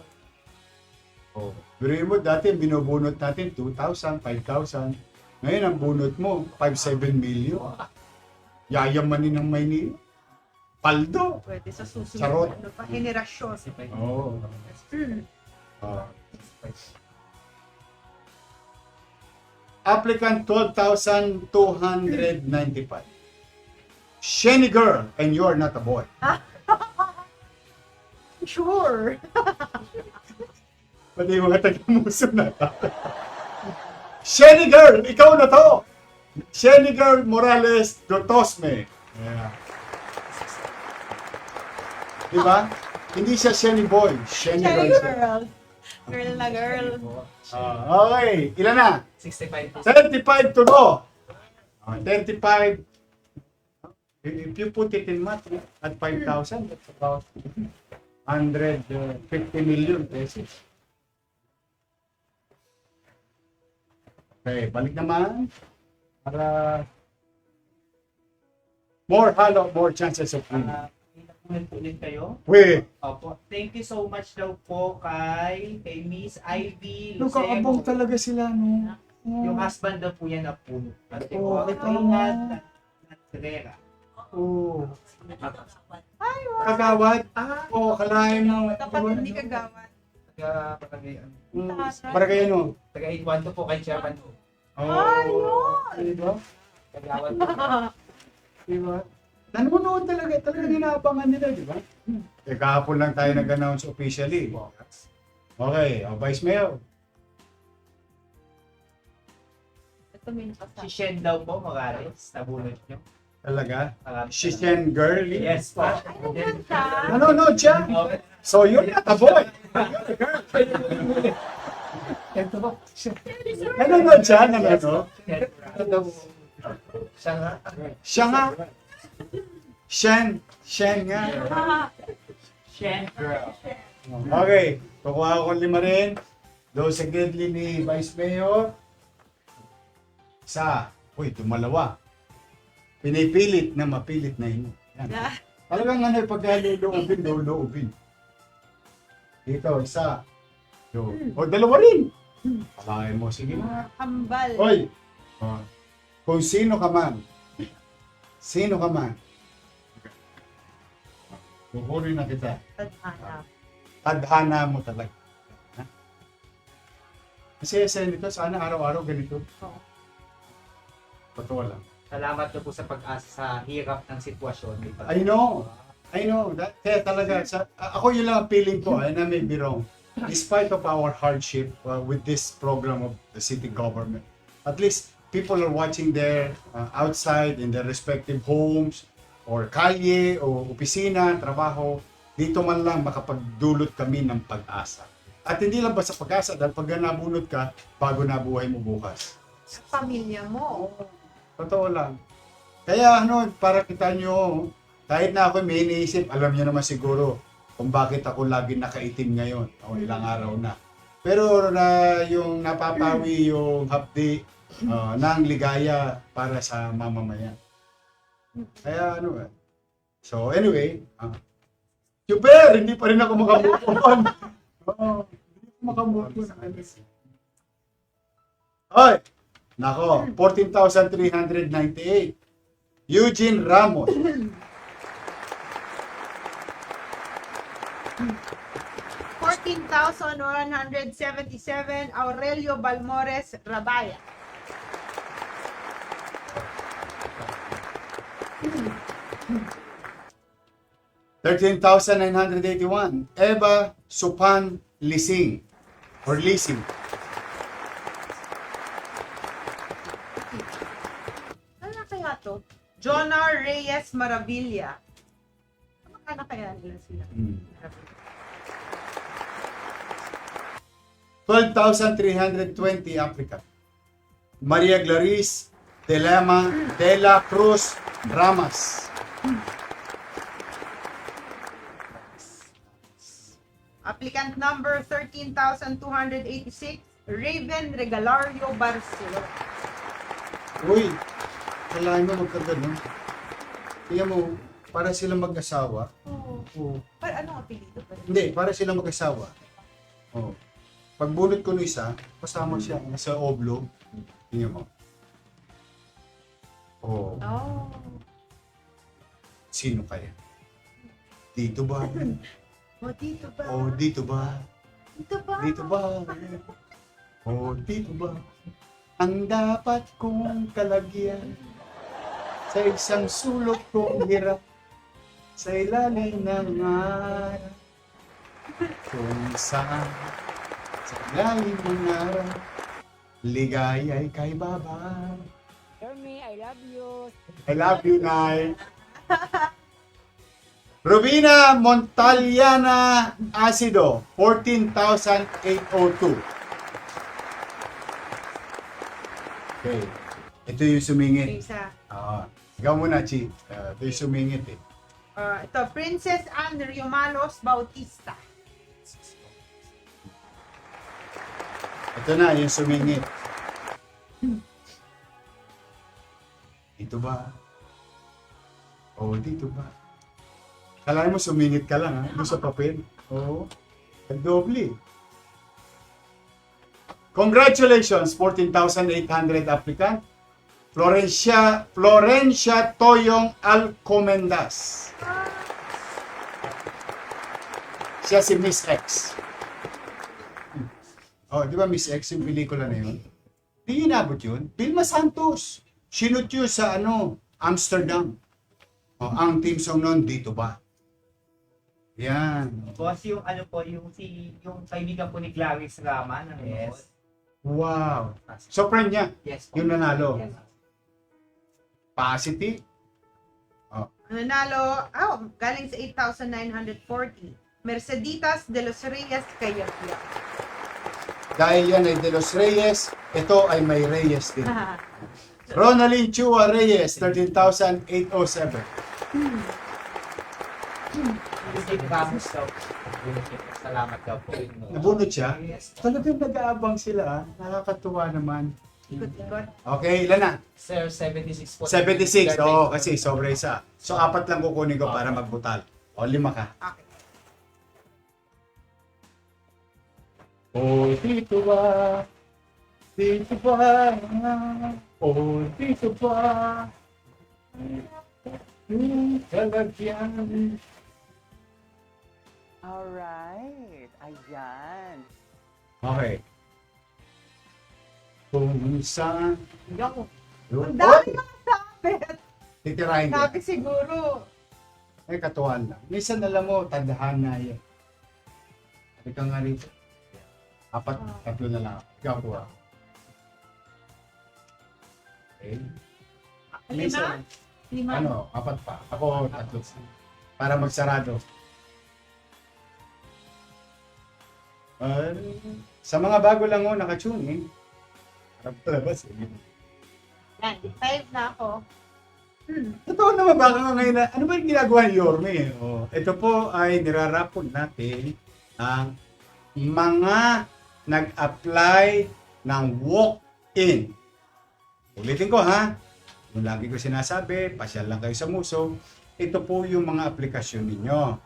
Oh. Pero mo, dati binubunot natin 2,000, 5,000. Ngayon ang bunot mo, 5-7 million. Yayamanin ng Maynila. Paldo. Pwede sa susunod. Charot. Ano pa, henerasyon. Oo. Hmm. Applicant 12,295. Shenny girl, and you're not a boy. Sure. Pati yung mga taga-muso na. Shenny girl, ikaw na to! Shenny girl Morales Dotosme. Yeah. Diba? Hindi siya Shenny boy. Shenny girl. siya. Girl. Girl na girl. Okay, ilan na? 65 po. 35 to go. 35. If you put it in math, at 5,000, that's about 150 million pesos. Okay, balik naman. Para more halo, more chances of winning. Ulit kayo. Wait, Opo. Thank you so much daw po kay Miss Ivy nakaabang Lucero. talaga sila, no? Yung husband daw po yan na puno. At Oo, po, ito Reynald Natrera. Oh. Kagawad? Oo, kalahin mo. Dapat hindi kagawad. Taga-Paragayan. Para kayo, no? Taga-812 po kay Chairman po. Diba? Tagawad po. Diba? Nanonood talaga inaabangan nila, di ba? Kahapon lang tayo nag-announce officially. Okay, Vice Mayor. Ito may nakasama. Si Shen daw po, Morales. Nabunod nyo. Talaga? Shishen girly? Yes po. Nanonood siya? Okay. So you're not a boy. Ito po. Nanonood siya? Nanonood? Siya nga. Siya nga. Shen nga. Shen girl. Okay, kukuha ko 5 rin. Doon sa gridley ni Vice Mayor. Isa. Uy, dumalawa. Pinipilit na mapilit na yun. Yan. Talagang ano, pag luluubin. Dito, isa. O, dalawa rin. Palahin mo, sige. Hambal. Hoy! Kung sino ka man, kukunin na kita. Tadhana. Tadhana mo talaga. Ha? Kasi sa nito, sana araw-araw ganito. Oo. Totoo lang. Salamat po sa pag-asa sa hirap ng sitwasyon. I know. Kaya talaga, ako yun lang ang feeling ko, and I may be wrong. Despite of our hardship with this program of the city government, at least people are watching there outside in their respective homes, or kalye o opisina, trabaho, dito man lang makapagdulot kami ng pag-asa. At hindi lang basta pag-asa, dahil pag nabunot ka, bago na buhay mo bukas. Sa pamilya mo. Totoo lang. Kaya para kita nyo, kahit na ako may iniisip, alam niyo naman siguro kung bakit ako lagi nakaitim ngayon o ilang araw na. Pero yung napapawi yung hapdi ng ligaya para sa mamamayan. Kaya So anyway, super, hindi pa rin ako makamove on. Hindi ko makamove on. Hoy! Nako, 14,398. Eugene Ramos. 14,177 Aurelio Balmores Rabaya. $13,981. Eva Supan Lising. Or Lising. Ano na kaya to? Jonah Reyes Maravilla. Ano kaya nila sila? 12,320 Africa. Maria Clarice de la Cruz Ramas. Applicant number 13,286 Raven Regalario Barcelona. Uy, kailangan mo magkaganon. Tingnan mo, para silang mag-asawa. Oo. Para anong apelido ba? Hindi, para silang mag-asawa. Oh. Pagbunot ko ng isa, kasama siya sa oblong. Tingnan mo. Oh, Oh. sino kaya? Dito ba? O dito ba? Oh, dito ba? Dito ba? Dito ba? Oh, dito ba? Ang dapat kong kalagyan sa isang sulok kong hirap sa ilalim ng araw kung saan sa ilalim ng araw ligaya'y kay Baba. Jeremy, I love you. I love you, Nay. Rubina Montaliana Acido, 14,802. Okay. Ito yung sumingit. Isa. Ikaw muna, Chi. Ito yung sumingit eh. Ito, Princess Anne Riomalos Bautista. Ito na, yung sumingit. Dito ba? Oo, dito ba? Kalahin mo sumingit ka lang, ha? Doon sa papel. Oo. Nagdoble. Congratulations, 14,800 applicant. Florencia Toyong Alcomendas. Siya si Miss X. Oh, di ba Miss X yung pelikula na yun? Di inabot yun. Vilma Santos. Sinut yun sa Amsterdam. Oh, ang team song nun, dito ba? Yan. Boss, yung yung kaibigan po ni Clarice Rama. Yes. Wow. So friend niya, Yes. yung nanalo. Yes. Positive. Nanalo, galing sa 8,940. Merceditas de los Reyes Cayapia. Dahil yan ay De Los Reyes, ito ay may Reyes din. Ronaldin Chua Reyes, 13,807. Steve Ramos daw. Salamat daw po. Nabunot siya? Yes. Talagang nag-aabang sila. Nakakatuwa naman. Ikot-ikot. Okay, ilan na? Sir, 76 po. 76. Oo, kasi sobra isa. So, 4 lang kukunin ko para magbutal. O, 5 ka. Okay. Oh, dito ba? Dito ba? Oh, dito ba? Yung kalagyan. Alright. Ayan. Okay. Kung saan... Yung, Yun. ang dami Oy! mga sapit. Titirahin ko. Sabi siguro. May katuwan lang. Minsan alam mo, tandaan yan. Sabi ka nga rito. 4, 3 na lang. Ikaw kuha. Okay. Lima? Lima. Ano, 4 pa. Ako, 3. Para magsarado. Sa mga bago lang ho, nakatune eh. Harap palabas eh. Yan, 5 na ako. Totoo naman, baka nga ngayon na, ano ba yung ginagawa ni Yorme? Ito po ay nirarapon natin ang mga nag-apply ng walk-in. Ulitin ko ha, yung lagi ko sinasabi, pasyal lang kayo sa Muso, ito po yung mga aplikasyon ninyo.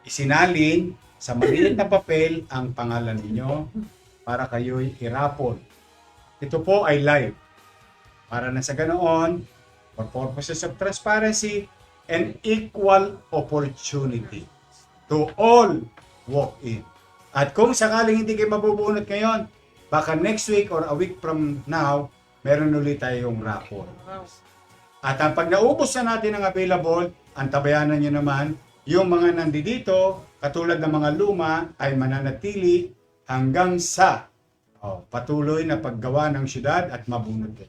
Isinalin sa maliit na papel ang pangalan ninyo para kayo'y irapon. Ito po ay live. Para na sa ganoon, for purposes of transparency and equal opportunity to all walk-in. At kung sakaling hindi kayo mabubunot ngayon, baka next week or a week from now, meron ulit tayong rapor. At ang pag naubos na natin ang available, ang tabayanan nyo naman, yung mga nandito, katulad ng mga luma, ay mananatili hanggang sa patuloy na paggawa ng syudad at mabunot din.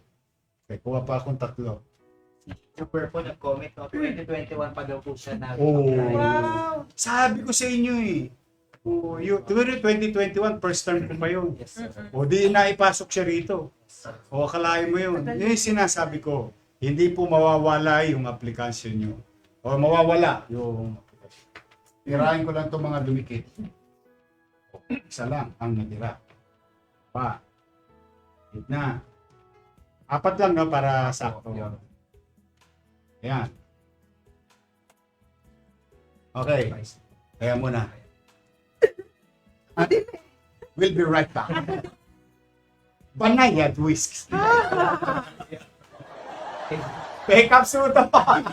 Okay, kuha pa akong 3. Super po nag-comment, no? 2021 pa daw po siya na. Oh. Wow! Sabi ko sa inyo eh. Yung 2021, first term ko pa yun. Yes, sir. O di na ipasok siya rito. O akalain mo yun. Yun yung sinasabi ko. Hindi po mawawala yung aplikasyon nyo. O mawawala yung application. Tirahin ko lang itong mga dumikit. Isa lang ang natira. Pa. Na. 4 lang no, para sakto. Ayan. Okay. Kaya muna. We'll be right back. Banayad whisks. Pekap suto pa.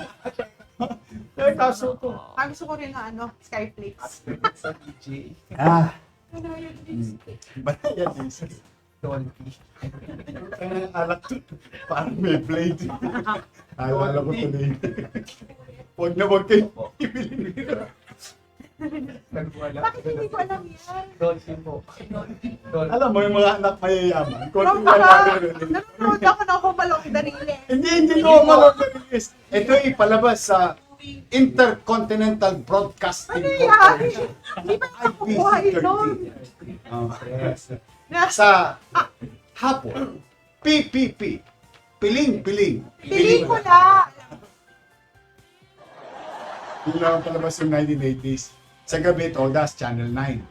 Pekap suto. Gusto ko rin na Skyflakes. Sa DJ, Banayad whisks. Dolphy. Alak to. Parang may blade. Alala ko tuloy. Huwag na huwag kayo ibili nila. Nagwala. Bakit hindi ko alam yan? Dolphy po. Dolphy. Alam mo yung mga anak mayayaman. Konti Nung lang natin. nanonood ako ng Humalong Darili. Hindi ko malagay. Ito ay palabas sa Intercontinental Broadcasting Ano yan? Corporation. Hindi ba nakukuhay nun? Yes. Sa hapon, PPP. Piling. Piling ko na! Yun lang ang palabas yung 1980s. Sa gabi, Todas, Channel 9.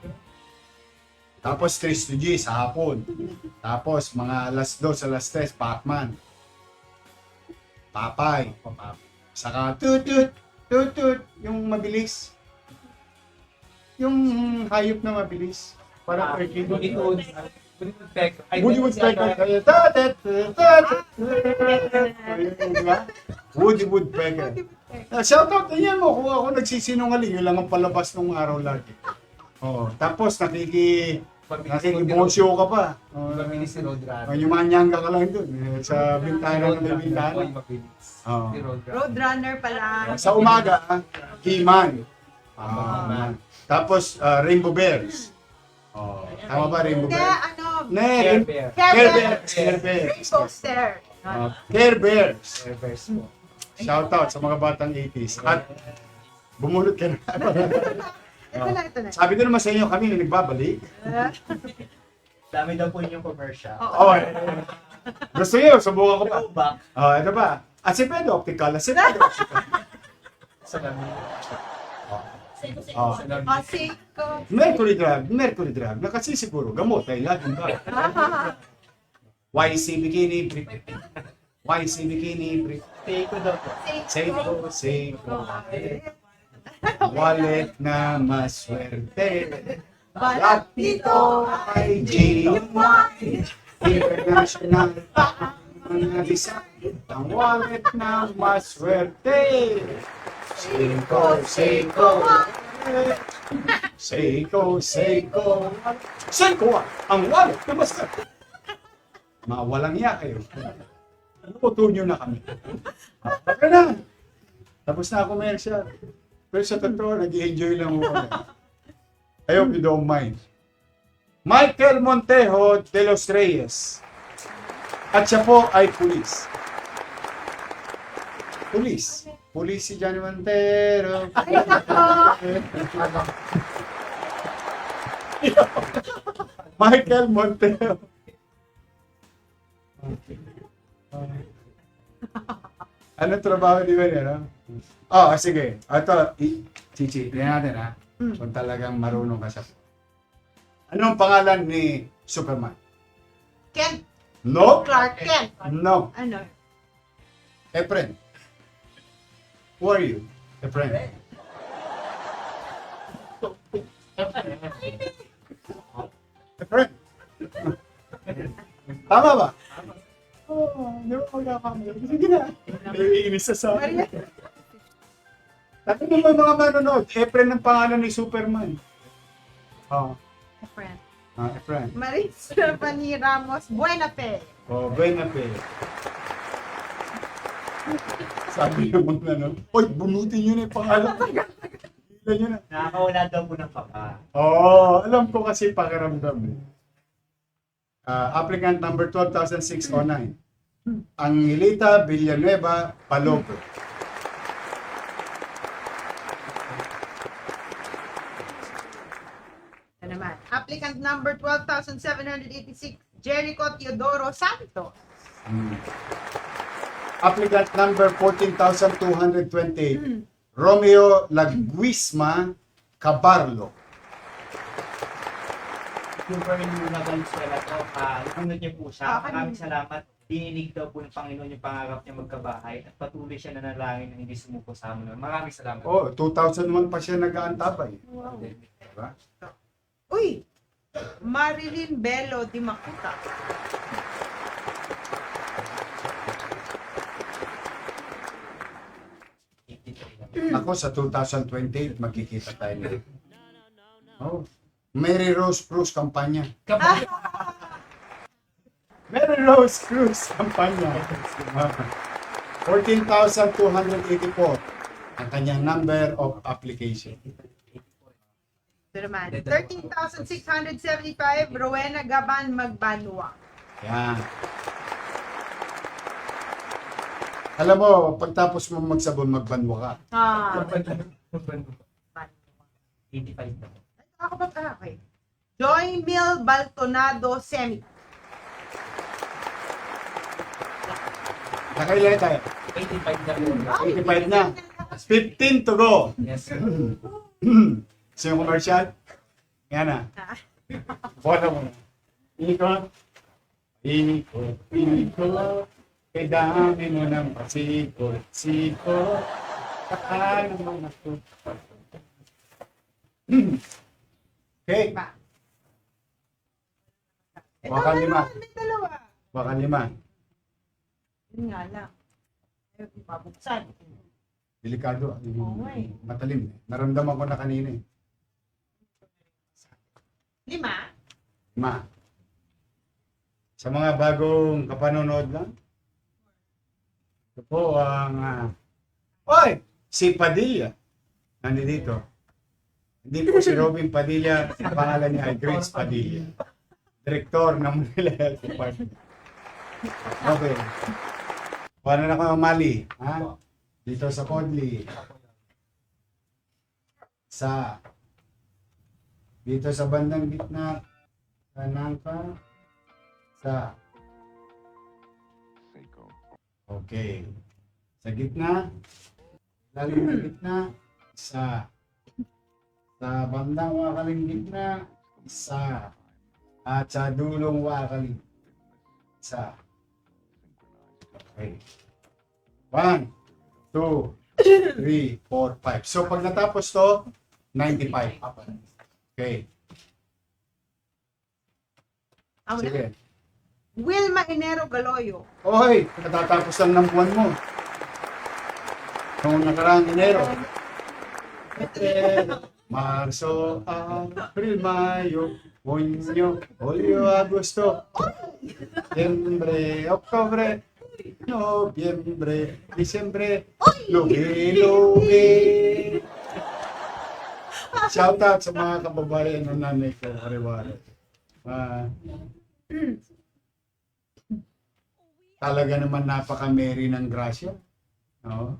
Tapos, Chris to G sa hapon. Tapos, mga alas 2, alas 3, Pacman. Papay. Saka, tutut, yung mabilis. Yung hayop na mabilis. Parang Bollywood. Bollywood Woodpecker. Woody Woodpecker. Shoutout na yan mo kung ako nagsisinungaling. Yun lang ang palabas nung araw lagi. Tapos nakikibosyo ka pa. Mabilis si Roadrunner. Nyumanyanga ka lang dun. Sa bintana na may bintana. Si Roadrunner. Roadrunner pala. Sa umaga, He-Man. Tapos Rainbow Bears. Tama ba Rainbow Hindi, Bears? Care Bear. Care Bears. Rainbow Stare. Care Bears. Care Bears po. Shoutout sa mga batang 80s. At bumunot ka na. Ito na. Sabi ko naman sa inyo, kami na nagbabalik. Dami daw po yung commercial. Oh, gusto nyo, subukan ko pa. Ito ba? Ito ba? Acevedo Optical. Acevedo Optical. Sa lamin. Siko. Mercury Drug. Na kasi siguro, gamot ay laging ka. YC Bikini Brick. YC Bikini Brick. Seiko daw po. Seiko. Wallet na maswerte. Balat dito ay G1. International mga design. Ang wallet na maswerte. Seiko. Seiko ang wallet na maswerte. Mga walang iya kayo. Luto nyo na kami. Baka na. Tapos na ako commercial. Pero sa totoo, nag-enjoy lang ako. I hope you don't mind. Michael Montejo de los Reyes. At siya po ay pulis. Pulis. Pulis si Johnny Montero. Michael Montero. Ano trabaho di ba niya, no? Oh, sige. Ito, Chichi, tingnan natin ha. Kung talagang marunong ka sa... Anong pangalan ni Superman? Kent. No? Clark Kent. No. Ano? Efren. Who are you? Efren. Efren. Tama ba? Oo, hindi mo magkakamali. Sige na. Naiinis sa akin. Maria. Sabi naman mga manonood, Efren ang pangalan ni Superman. Oh, Friend. Efren. Maris Fanny Ramos Buenafe. Oh, buena pe. Sabi naman ano, oy, bunutin yun yung pangalan. Ilan yun na. Nakakawala daw po ng papa. Oo, alam ko kasi pakiramdam. Applicant number 12,609. Angelita Villanueva Palopo. Ano naman? Applicant number 12,786 Jericho Teodoro Santos. Applicant number 14,228. Romeo Laguisma Cabarlo. Super yung nag-alswela to. Ipunod niyo po siya. Maraming salamat. Dininig daw po ng Panginoon yung pangarap niya magkabahay at patuloy siya nanalangin na hindi sumuko sa amin. Maraming salamat. Oh, 2001 pa siya nag-aantabay. Wow. Diba? Uy! Marilyn Bello Di Macuta. Ako sa 2028 magkikita tayo na. Oh. Mary Rose Cruz kampanya. Mary Rose Cruz kampanya. 14,284 ang kanyang number of application. Ito naman. 13,675 Rowena Gaban Magbanwa. Yan. Alam mo, pagtapos mo magsabon, magbanwa ka. Ah. 85 na. Ako ba? Okay. Joy Mil Baltonado Semi. Nakailan tayo? 85 na po. 85 na. 15 to go. Yes, sir. So yung commercial? Yan na. Bola mo na. Ikot. Ikot. Ikot. Kay dami mo ng pasikot. Sikot. Kakano mo na to. Okay. Ba? Ito Baka na lima. naman, may dalawa. Baka 5. Yun nga lang. Ayaw mabuksan. Delikado. Oo nga eh. Matalim. Naramdaman ko na kanina eh. 5. 5. Sa mga bagong kapanonood lang. Ito po ang... Oy! Si Padilla. Nandito. Hindi po si Robin Padilla. Ang pangalan niya ay Grace Padilla. Direktor ng Manila Health Department. Okay. Paano na kayo mali? Ha? Dito sa Podli. Dito sa bandang gitna. Sa Nangka. Okay. Sa gitna. Lalim na gitna. Sa bandang wakaling gitna. At sa dulong wakaling. Okay. 1, 2, 3, 4, 5. So pag natapos to, 95. Okay. Ako na. Sige. Wilma Enero Galoyo. Oy, natatapos lang ng buwan mo. Noong nakaraang Enero. Marso, April, Mayo, Junio, Julio, Agosto, Septiembre, Octubre, Noviembre, Diciembre, Lugi-lugi. Shout out sa mga kababayan ng nanay ko, Ariwara. Talaga naman napaka-merry ng grasya. No?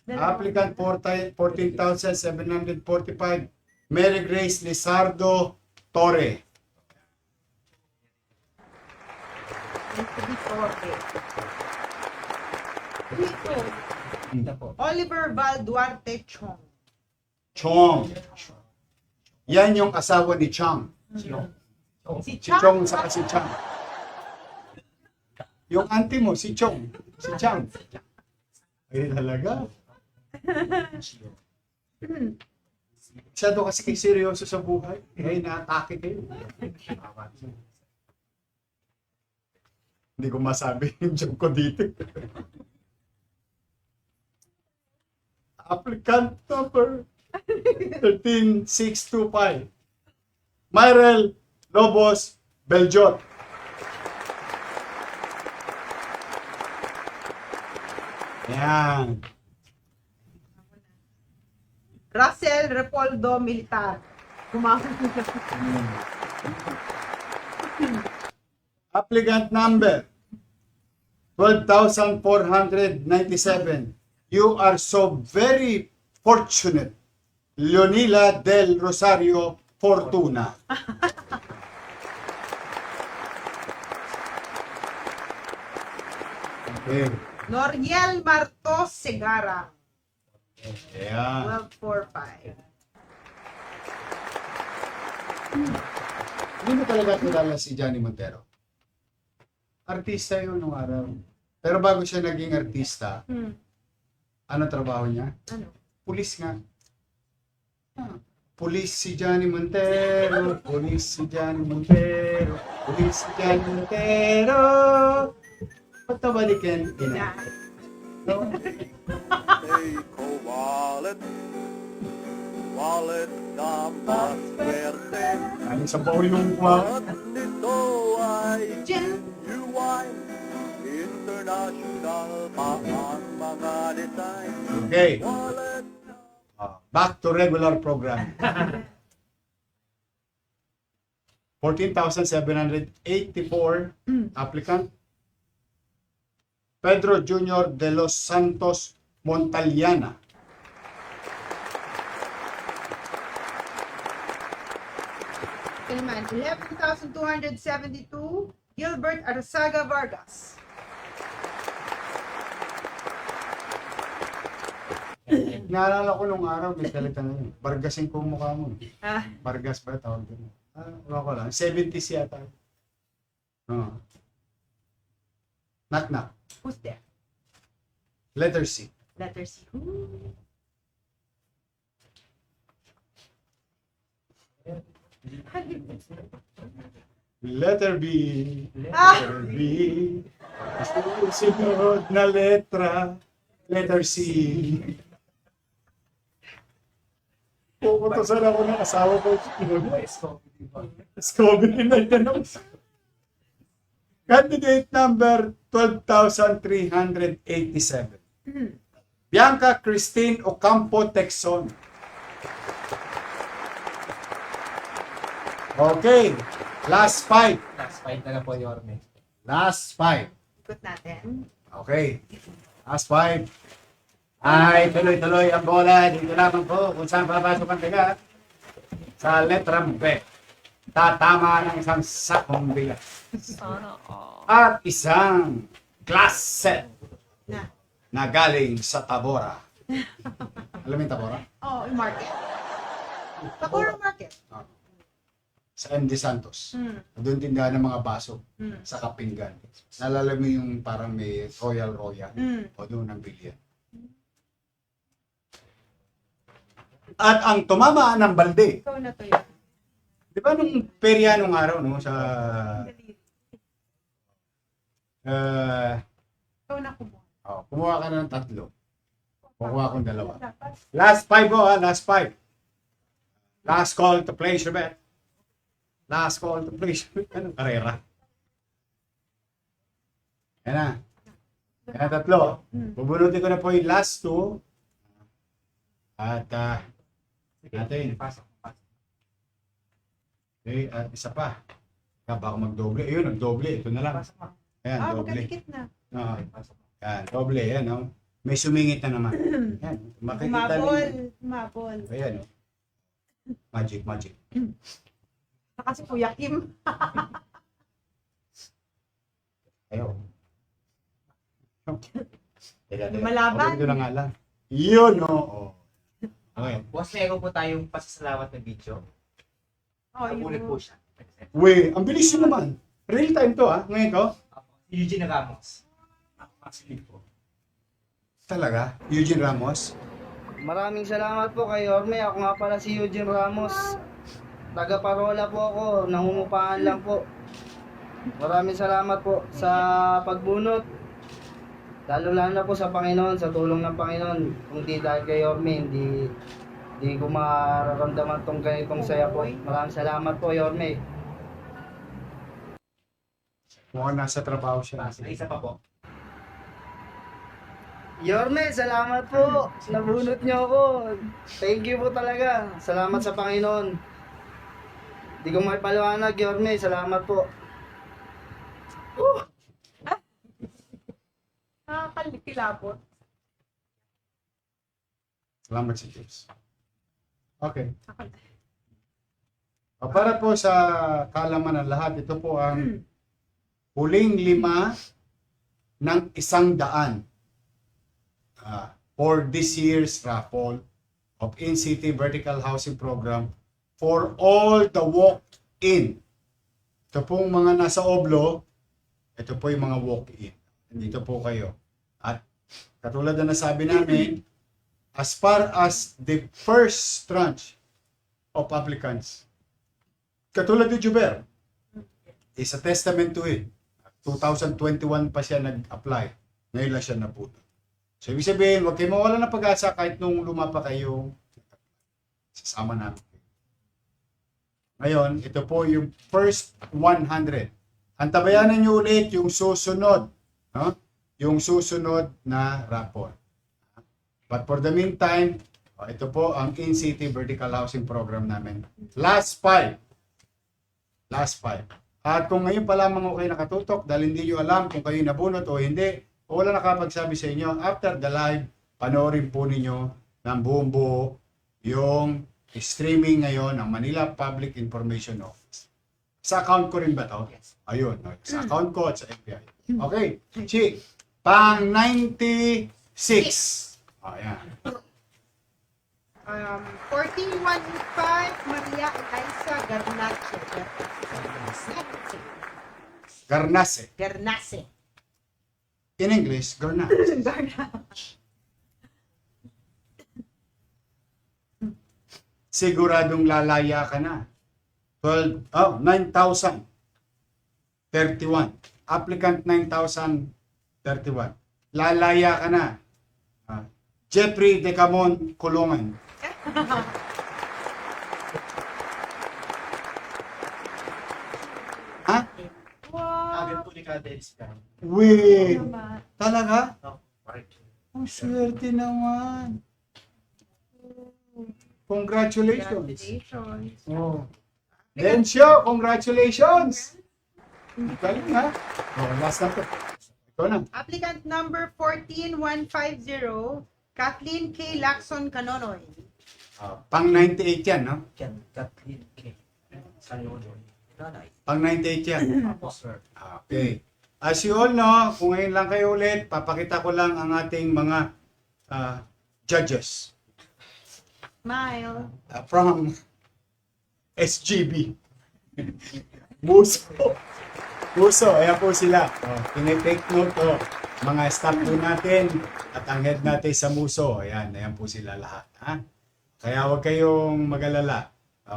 Dalawa. Applicant 14,745. Mary Grace Lizardo Torre. Dito. Ito po. Oliver Val Duarte Chong. Chong. Yan yung asawa ni Chang. Si Si Chang. Chong sa si Chang. Yung auntie mo, si Chong. Si Chang. Ay, talaga. Masyado kasi kayo seryoso sa buhay. Ay, na-atake kayo. Hindi ko masabi yung joke ko dito. Applicant number 13625. Myrel Lobos Beljot. Yan. Russell Repoldo Militar. Kumahon. Applicant number 12,497. You are so very fortunate. Leonila del Rosario Fortuna. Okay. Noriel Martos Segara. Ayan. 1245. Hindi mo talaga kilala si Johnny Montero. Artista yun nung araw. Pero bago siya naging artista, ano trabaho niya? Ano? Pulis nga. Pulis si Johnny Montero. Pulis si Johnny Montero. Pulis si Johnny Montero. Patabalikin. Ina. Yan. No? Take a wallet, wallet na maswerte. Ano sa baw yung mga. At nito ay Jen. Uwine International pa ang mga design. Okay. Wallet Back to regular program. 14,784 applicant. Pedro Junior de los Santos Montaliana. Kailan? 11,272. Gilbert Arsaga Vargas. Naalala ko nung araw, may salita na yun. Vargasin ko ang mukha mo. Ah, Vargas ba tawag doon? Wala ko lang. 70s yata. Knock knock. who's there? Letter C. Letter C. Letter B. Ah! Letter B. Susunod na letra. Letter C. Pupuntasan ako ng asawa ko. Scooby na tanong. Candidate number 12,387. Bianca Christine Ocampo Texon. Okay. Last five. Last fight na lang po, Yorme. Last five. Ikot natin. Okay. Last five. Ay, tuloy-tuloy ang bola. Dito lamang po kung saan papasok ang tiga. Sa letrang B. Tatama ng isang sakong bigas. At isang glass set Na. na galing sa Tabora. Alam mo yung Tabora? Oh, yung market. Takura Market. Sa MD Santos. Doon tindahan ng mga baso sa kapinggan. Nalala mo yung parang may Royal. O doon ang bilyan. At ang tumama ng balde. Ikaw na to yun. Di ba nung perya nung araw, no? Sa... Ikaw na kumuha. kumuha ka na ng tatlo. Kukuha akong dalawa. Last five last five. Last call to place your bet. Last call to place your bet. Anong karera? Yan na. Yan tatlo. Bubunutin ko na po yung last two. At, natin. Okay, at isa pa. Baka magdoble. Ayun, nagdoble. Ito na lang. Ayan, doble. Magkadikit na. Yan, doble. Yan, no? May sumingit na naman. Yan. Makikita Humabol. ninyo. Humabol. Ayan. Oh. Magic, magic. Saka si Kuya Kim. Ayaw. Teka, teka. Lumalaban. Okay, ito na nga lang. Yun, oh. Okay. Boss, meron po tayong pasasalamat na video. Oh, Nabulit po yun. siya. Wait, ang bilis nyo naman. Real time to, ah. Ngayon to. Si Eugene Ramos. Actually po. Talaga? Eugene Ramos? Maraming salamat po kay Yorme. Ako nga pala si Eugene Ramos. Taga-parola po ako. Nangungupahan lang po. Maraming salamat po sa pagbunot. Lalo-lalo na po sa Panginoon, sa tulong ng Panginoon. Kung di dahil kay Yorme, hindi ko mararamdaman tong ganitong saya po. Maraming salamat po, Yorme. Mukhang nasa trabaho siya. Isa pa po. Yorme, salamat po. Nabunot niyo ako. Thank you po talaga. Salamat sa Panginoon. Hindi ko maipaliwanag, Yorme. Salamat po. Nakakalikilabot. Salamat si James. Okay. Para po sa kalaman ng lahat, ito po ang huling 5 ng 100 for this year's raffle of In-City Vertical Housing Program for all the walk-in. Ito pong mga nasa Oblo, ito po yung mga walk-in. Dito po kayo. At katulad na nasabi namin, as far as the first tranche of applicants, katulad ni Juber, is a testament to it. 2021 pa siya nag-apply. Ngayon lang siya naputo. So, ibig sabihin, huwag kayo mawala ng pag-asa kahit nung lumapa kayo, sasama namin. Ngayon, ito po yung first 100. Antabayanan nyo ulit yung susunod. No? Yung susunod na raffle. But for the meantime, ito po ang In-City Vertical Housing Program namin. Last 5. At kung ngayon pa lamang kayo nakatutok dahil hindi nyo alam kung kayo nabunot o hindi, o wala nakapagsabi sa inyo, after the live, panoorin po ninyo ng buong buo yung streaming ngayon ng Manila Public Information Office. Sa account ko rin ba to? Ayun, no? Sa account ko at sa FBI. Okay, Chi, pang 96. Ayan. 1415 Maria Eliza Garnace. Garnace. Garnace. In English, Garnace. Siguradong lalaya ka na. 9,031. Applicant 9,031. Lalaya ka na. Jeffrey Decamon Kulungan. Ha? Agad Wow. po ni Kadelis ka. Wait. Naman. Talaga? Oh, right. Ang swerte naman. Congratulations. Congratulations. Oh. Dencio, congratulations. Galing ha? Oh, last na to. Ito na. Applicant number 14150, Kathleen K. Lacson Canonoy. Pang 98 yan, no? Kathleen K. Saludo. Nanay. Pang 98 yan. Apo, sir. Okay. As you all know, kung ngayon lang kayo ulit, papakita ko lang ang ating mga judges Smile. from SGB. Muso. Muso, ayan po sila. Tinitake note to. Mga staff po natin at ang head natin sa Muso. Ayan po sila lahat. Ha? Kaya huwag kayong mag-alala.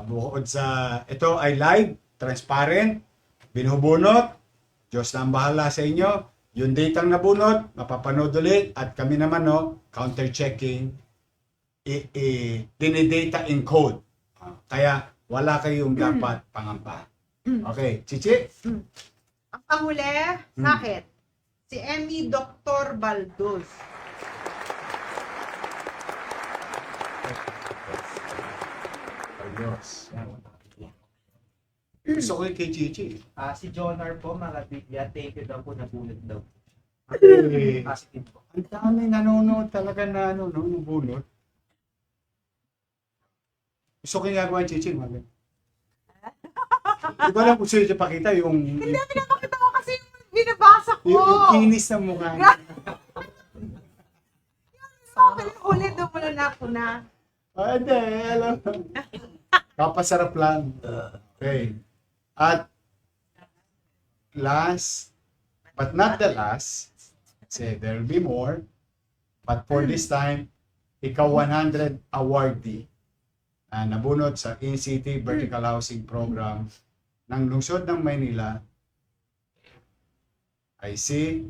Bukod sa, ito ay live, transparent, binubunot. Diyos na ang bahala sa inyo. Yung data ang nabunot, mapapanood ulit. At kami naman, counter-checking, dinidata in code. Kaya wala kayong dapat pangamba. Okay, Chichi? Ang panghuli, sakit. Si Emmy Dr. Baldos. Ayos. Gusto ko yung kay Chichi. Si Jonar po, mga bigya, thank you daw po, nabunod daw. Okay. Positive po. Ang daming nanonood talaga na ano, no, bunot. Gusto ko yung gagawa Chichi, mga ganun. Di ba lang kung sino siya pakita yung Pinapakita ko kasi yung binabasa ko. yung kinis ng mukha niya. Ulit doon mo na po na. Hindi, alam mo. Kapasarap lang. Okay. At last, but not the last, say there will be more, but for this time, ikaw 100 awardee na nabunot sa in-city vertical housing program ng lungsod ng Maynila ay si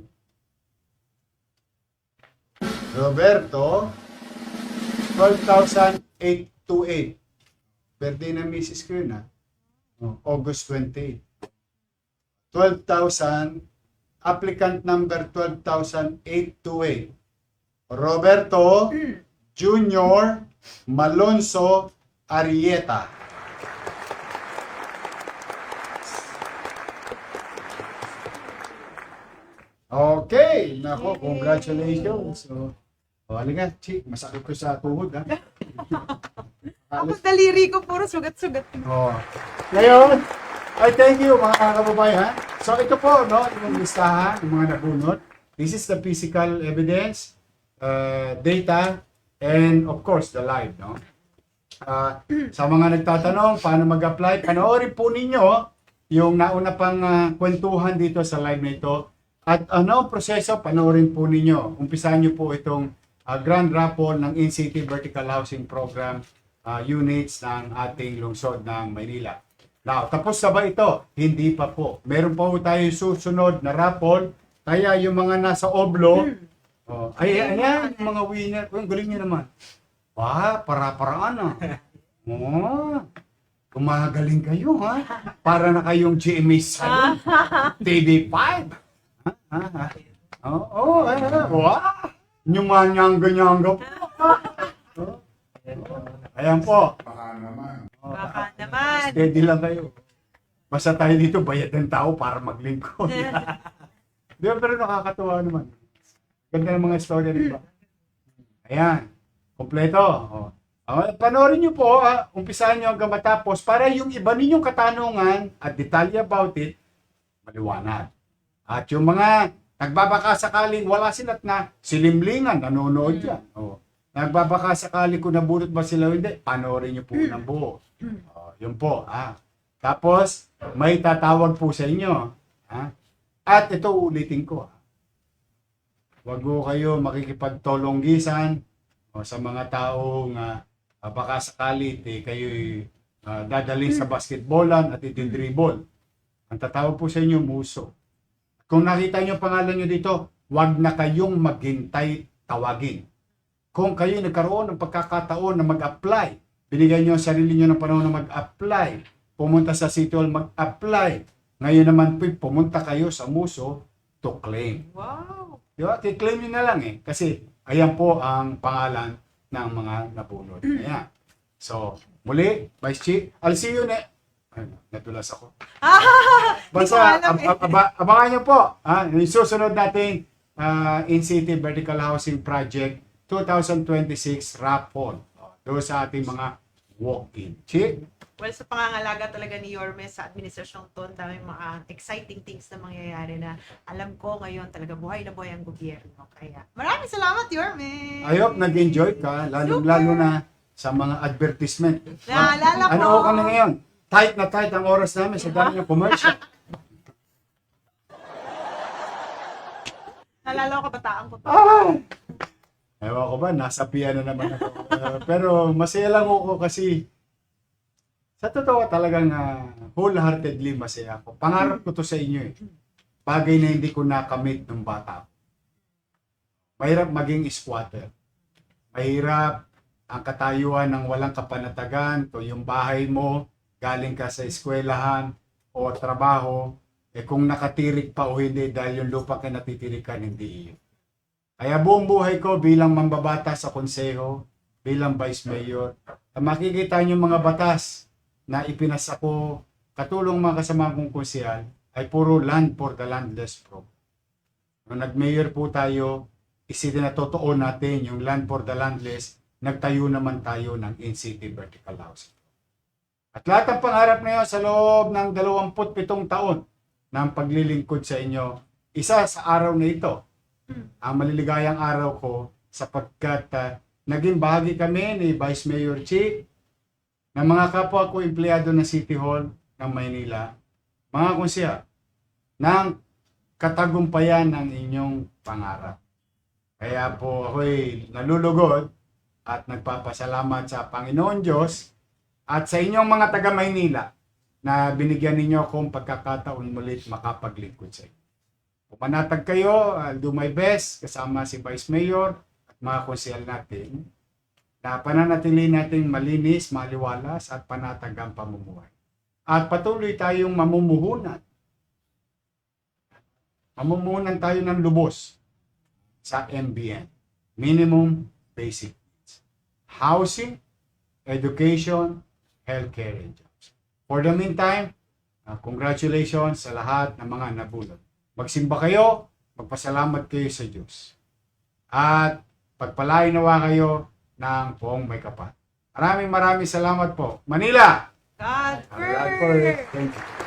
Roberto 12,828. Birthday ng misis ko yun, August 28. 12,000, applicant number 12,828. Roberto Junior Malonzo Arieta. Okay, nako, congratulations. So, halika, Chi, masakit ko sa tuhod, ha? Ako daliri ko puro sugat-sugat. Oh. Ngayon, I thank you mga kababayan. So ito po, no, yung listahan, yung mga nabunot. This is the physical evidence, data, and of course, the live, no? Sa mga nagtatanong, paano mag-apply, panoorin po ninyo yung nauna pang kwentuhan dito sa live na ito. At ano ang proseso, panoorin po ninyo. Umpisahan nyo po itong grand raffle ng In-City Vertical Housing Program units ng ating lungsod ng Maynila. Now, tapos na ba ito? Hindi pa po. Meron pa po tayo susunod na raffle. Kaya yung mga nasa oblo, ayan, yung mga winner. Ang galing nyo naman. Para-paraan kumagaling kayo, ha? Para na kayong GMA Salon, TV5. Wow! Nyumanyangga-nyangga po. Ayan po. Baka naman. Steady lang kayo. Basta tayo dito, bayad ng tao para maglingkod. Di ba, pero nakakatuwa naman. Ganda ng mga story rin ba? Ayan. Kompleto. Panoorin nyo po, umpisahan nyo hanggang matapos para yung iba ninyong katanungan at detalye about it, maliwanag. At yung mga nagbabaka sakaling wala sila't na silimlingan, nanonood yan. Nagbabaka sakaling kung nabunot ba sila o hindi, panoorin nyo po ng buo. Yun po. Tapos, may tatawag po sa inyo. At ito ulitin ko. Huwag mo kayo makikipagtolonggisan sa mga taong baka sakali kayo dadalhin sa basketballan at itidribble. Ang tatawag po sa inyo, muso. Kung nakita nyo pangalan nyo dito, huwag na kayong maghintay tawagin. Kung kayo nagkaroon ng pagkakataon na mag-apply, binigyan nyo ang sarili nyo ng panahon na mag-apply, pumunta sa City Hall mag-apply, ngayon naman pumunta kayo sa muso to claim. Wow. Diba? I-claim nyo na lang kasi ayan po ang pangalan ng mga nabunod. Ayan. So, muli, Vice Chief, I'll see you natulas ako. Basta, abangan nyo po. Yung susunod nating In-City Vertical Housing Project 2026 raffle. Doon sa ating mga walk-in. Chief? Well, sa pangangalaga talaga ni Yorme sa administrasyong to, daming mga exciting things na mangyayari na alam ko ngayon talaga buhay na buhay ang gobyerno. Kaya maraming salamat, Yorme! I hope nag-enjoy ka, lalo na sa mga advertisement. Naalala ko. Ano ka na ngayon? Tight na tight ang oras namin sa dami ng commercial. Naalala ko, kabataan ko to. Ewan ko ba, nasa piano naman ako. Pero masaya lang ako kasi sa totoo talagang wholeheartedly masaya ako. Pangarap ko to sa inyo Bagay na hindi ko nakamit ng bata. Mahirap maging squatter. Mahirap ang katayuan ng walang kapanatagan. To yung bahay mo, galing ka sa eskwelahan o trabaho, kung nakatirik pa o hindi dahil yung lupa ka natitirikan, hindi iyo. Kaya buong buhay ko bilang mambabata sa konseho, bilang vice mayor, makikita niyo mga batas na ipinasa ko, katulong mga kasama kong konsehal, ay puro land for the landless program. nung nag-mayor po tayo, isinatotoo natin yung Land for the Landless, nagtayo naman tayo ng in-city vertical housing. At lahat ng pangarap na yun sa loob ng 27 taon ng paglilingkod sa inyo, isa sa araw na ito, ang maliligayang araw ko sapagkat naging bahagi kami ni Vice Mayor Chi, ng mga kapwa ko empleyado ng City Hall ng Maynila, mga konsyal, ng katagumpayan ng inyong pangarap. Kaya po ako'y nalulugod at nagpapasalamat sa Panginoon Diyos at sa inyong mga taga Maynila na binigyan ninyo akong pagkakataon mulit makapaglingkod sa inyo. Pumanatag kayo, I'll do my best kasama si Vice Mayor at mga konsyal natin na pananatili natin malinis, maliwalas at panatag ang pamumuhay. At patuloy tayong mamumuhunan. Mamumuhunan tayo ng lubos sa MBN. Minimum Basic Needs. Housing, education, healthcare, and jobs. For the meantime, congratulations sa lahat ng mga nabulot. Magsimba kayo, magpasalamat kayo sa Diyos. At pagpalain nawa kayo ng poong may kapal. Maraming salamat po. Manila! God God first. first! Thank you.